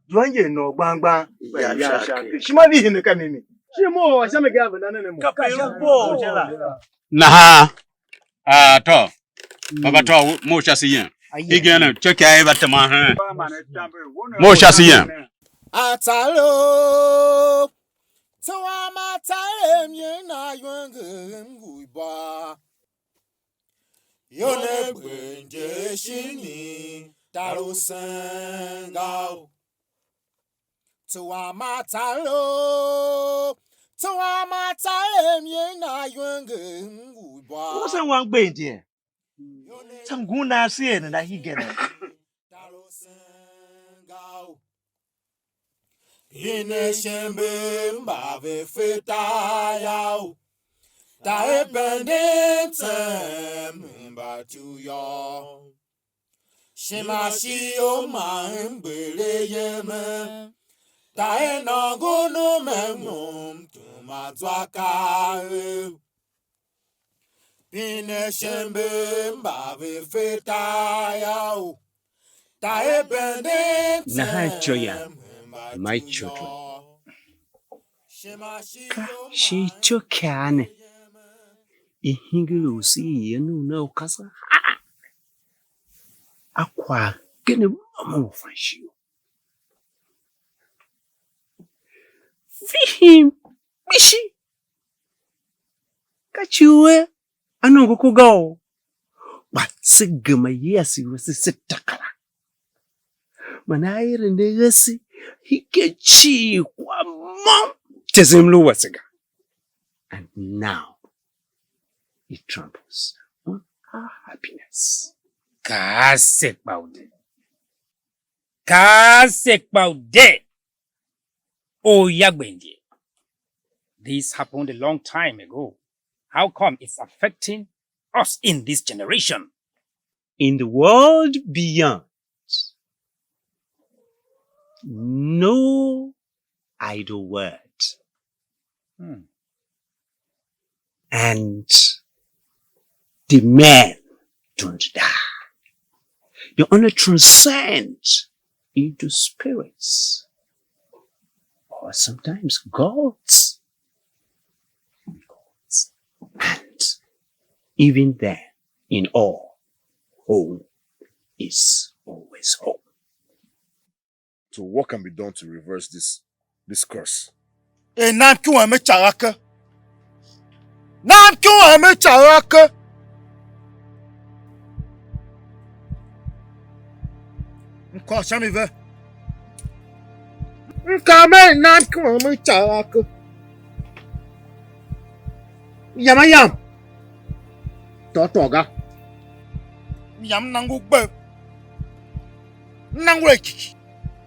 Dwange no gbangba ya shaka. Shima bi hine ka mimi. Shimo wa shame ga bana ne mo.
Kapelo po jela.
Na to. Baba to mo chasi yen. Igena check ya batama ha. Mo chasi yen.
Atalo. Tawama time yena yunguiba. Yone bwenje shini darusangao. Tawama talo. Tawama time yena yunguiba.
What's that one bend here? Some guna seeing and I he get it.
Ine shembe mbave feta yao. Ta ependente mba tu yo. Shema shi o ma mbele yeme. Ta enogunu memum tu matwaka. Ine shembe mbave feta yao. Ta ependente
Nahajoya, my children. Ka shi chokane. Ihingu si yenu no kasa. Akwa gene mama fashi. Fihim bishi. Kachiwe anongo kugo. Ba sigma yesi wasi sitakala. Manayere ndegasi hikechi kwa mom tezemlu wasiga. And now it tramples on our happiness.
Kasek baude. Kasek baude. Oh yagbendi. This happened a long time ago. How come it's affecting us in this generation?
In the world beyond, no idle word. And the men don't die. You only transcend into spirits or sometimes gods. And even then, in all, home is always home.
So what can be done to reverse this curse?
Nam kiwa me charaka. Nam kiwa me charaka. Nko shami ve. Nkame nam kiwa me charaka. Yam. Totoga. Yam nangu gbe. Nangu ekiki.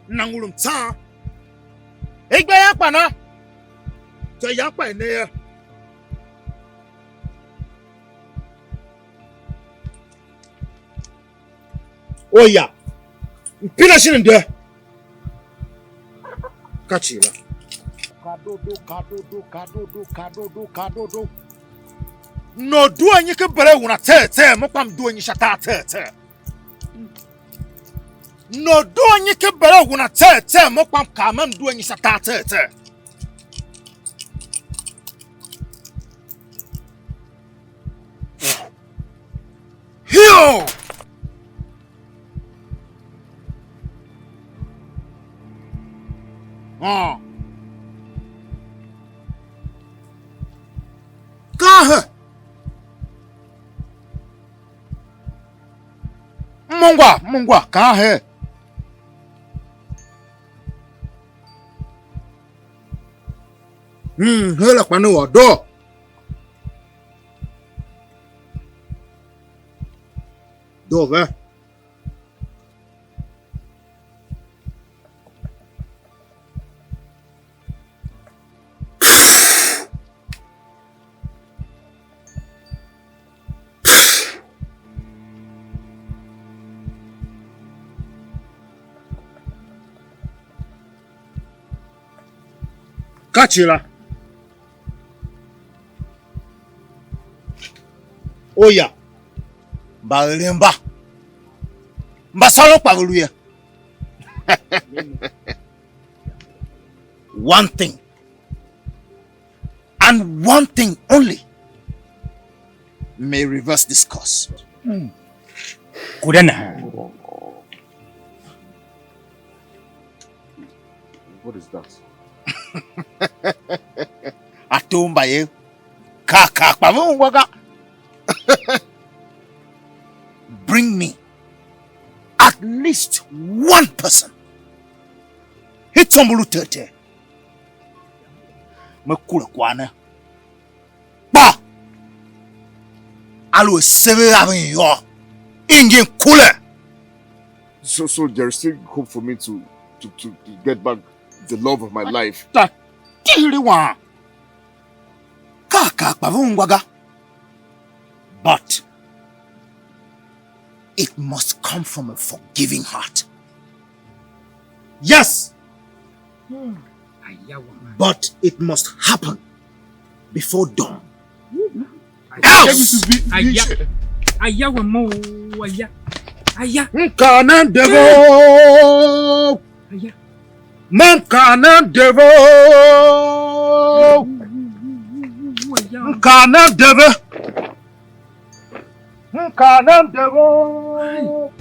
Nangu lumta. Egbe ya pana. So ya pa ene ya. Oya. Mpina shine nde. Kachira. Kadodo. No do anyi ke bere wuna tete mo pam do anyi shata tete. No do anyi ke bere wuna tete mo pam ka mam do anyi shata tete. Yo! Kahe! Mungwa, kahe! Hela kwa ni wado! Dove? Kachira. Oya. Balemba. Mbasalo paguluya. One thing. And one thing only may reverse this course.
Kudana.
What is that?
Atumba ye. Kaka pavungwaga. Bring me at least one person. Hitombulu tete. Makula kwana. Ba. Alo seve avin yo. Ingin kule.
So there's still hope for me to get back the love of my life.
That kiri wa. Kaka pavungwaga. But it must come from a forgiving heart. Yes. But it must happen before dawn. Else! Nkana devo! Mankana devo! Nkana devo! Nkana devo!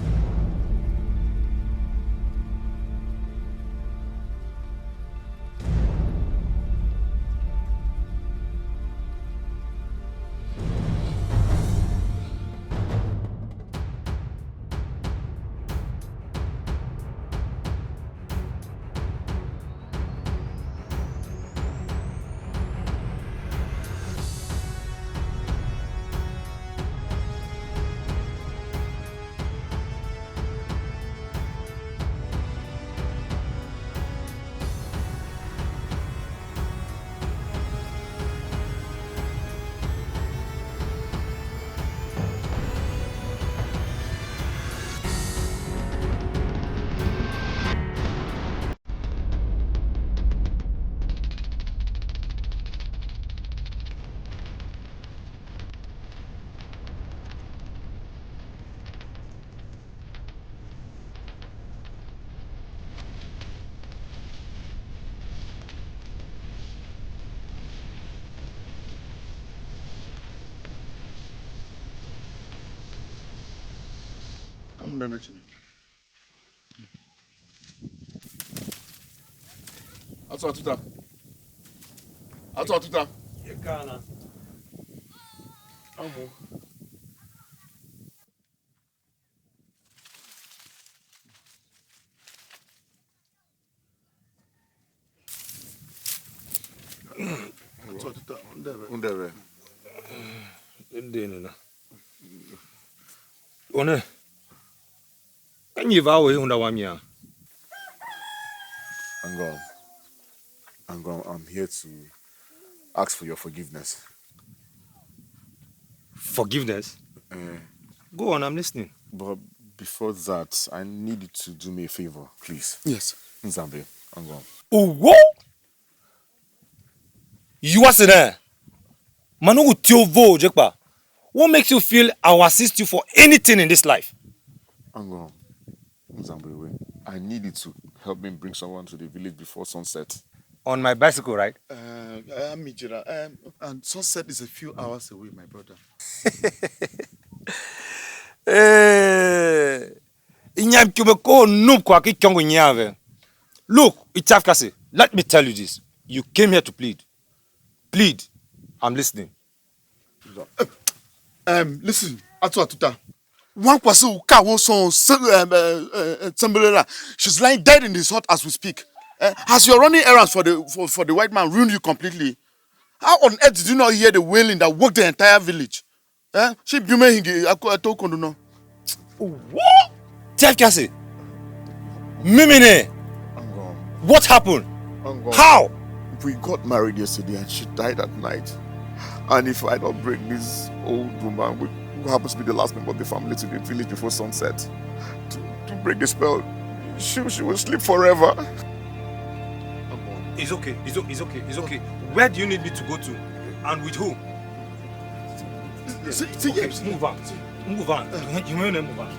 Atuta. Atuta.
Yekana.
Amo.
Atuta.
Undebe.
Ndene na. One. Kanyi vawe hunda wamia.
I'm here to ask for your forgiveness.
Forgiveness? Go on, I'm listening.
But before that, I need you to do me a favor, please.
Yes.
Nzambe, Angom.
What? You are there? Manu Tiovo, Jekpa. What makes you feel I'll assist you for anything in this life?
Angom, Nzambe, I need you to help me bring someone to the village before sunset.
On my bicycle, right?
And sunset is a few hours away, my brother.
Look, Itafkasi, let me tell you this. You came here to plead. Plead. I'm listening.
Listen, Atuta. One person who can't son she's lying dead in his hut as we speak. Has your running errands for the white man ruined you completely? How on earth did you not hear the wailing that woke the entire village? She no.
What? Tafkasi. Mimine. What happened? How?
We got married yesterday and she died at night. And if I don't bring this old woman, who happens to be the last member of the family, to the village before sunset, to break the spell, she will sleep forever.
It's okay. Where do you need me to go to? And with who? Okay, move on. Move on. You may move on.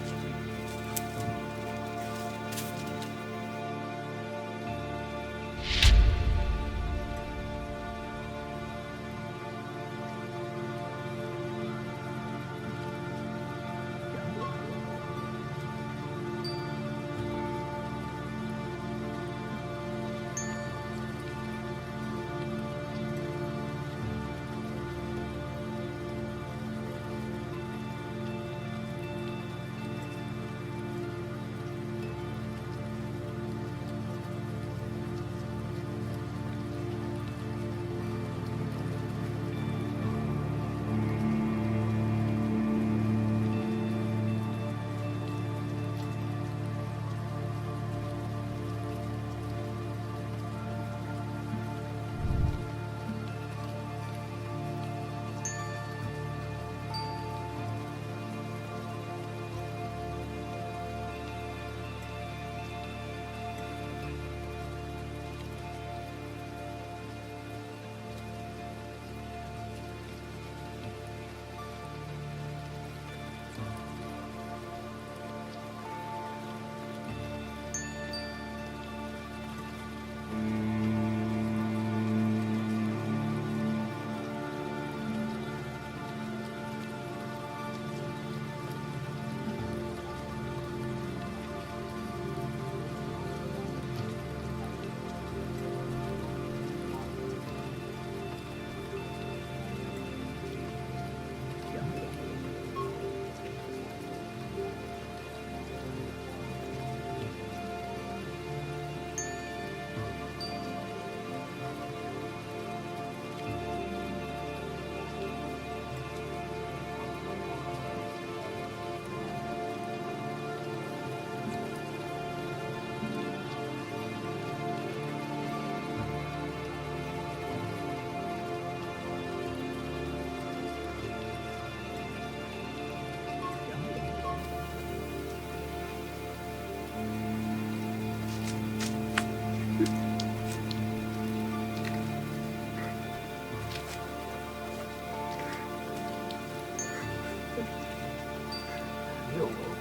No.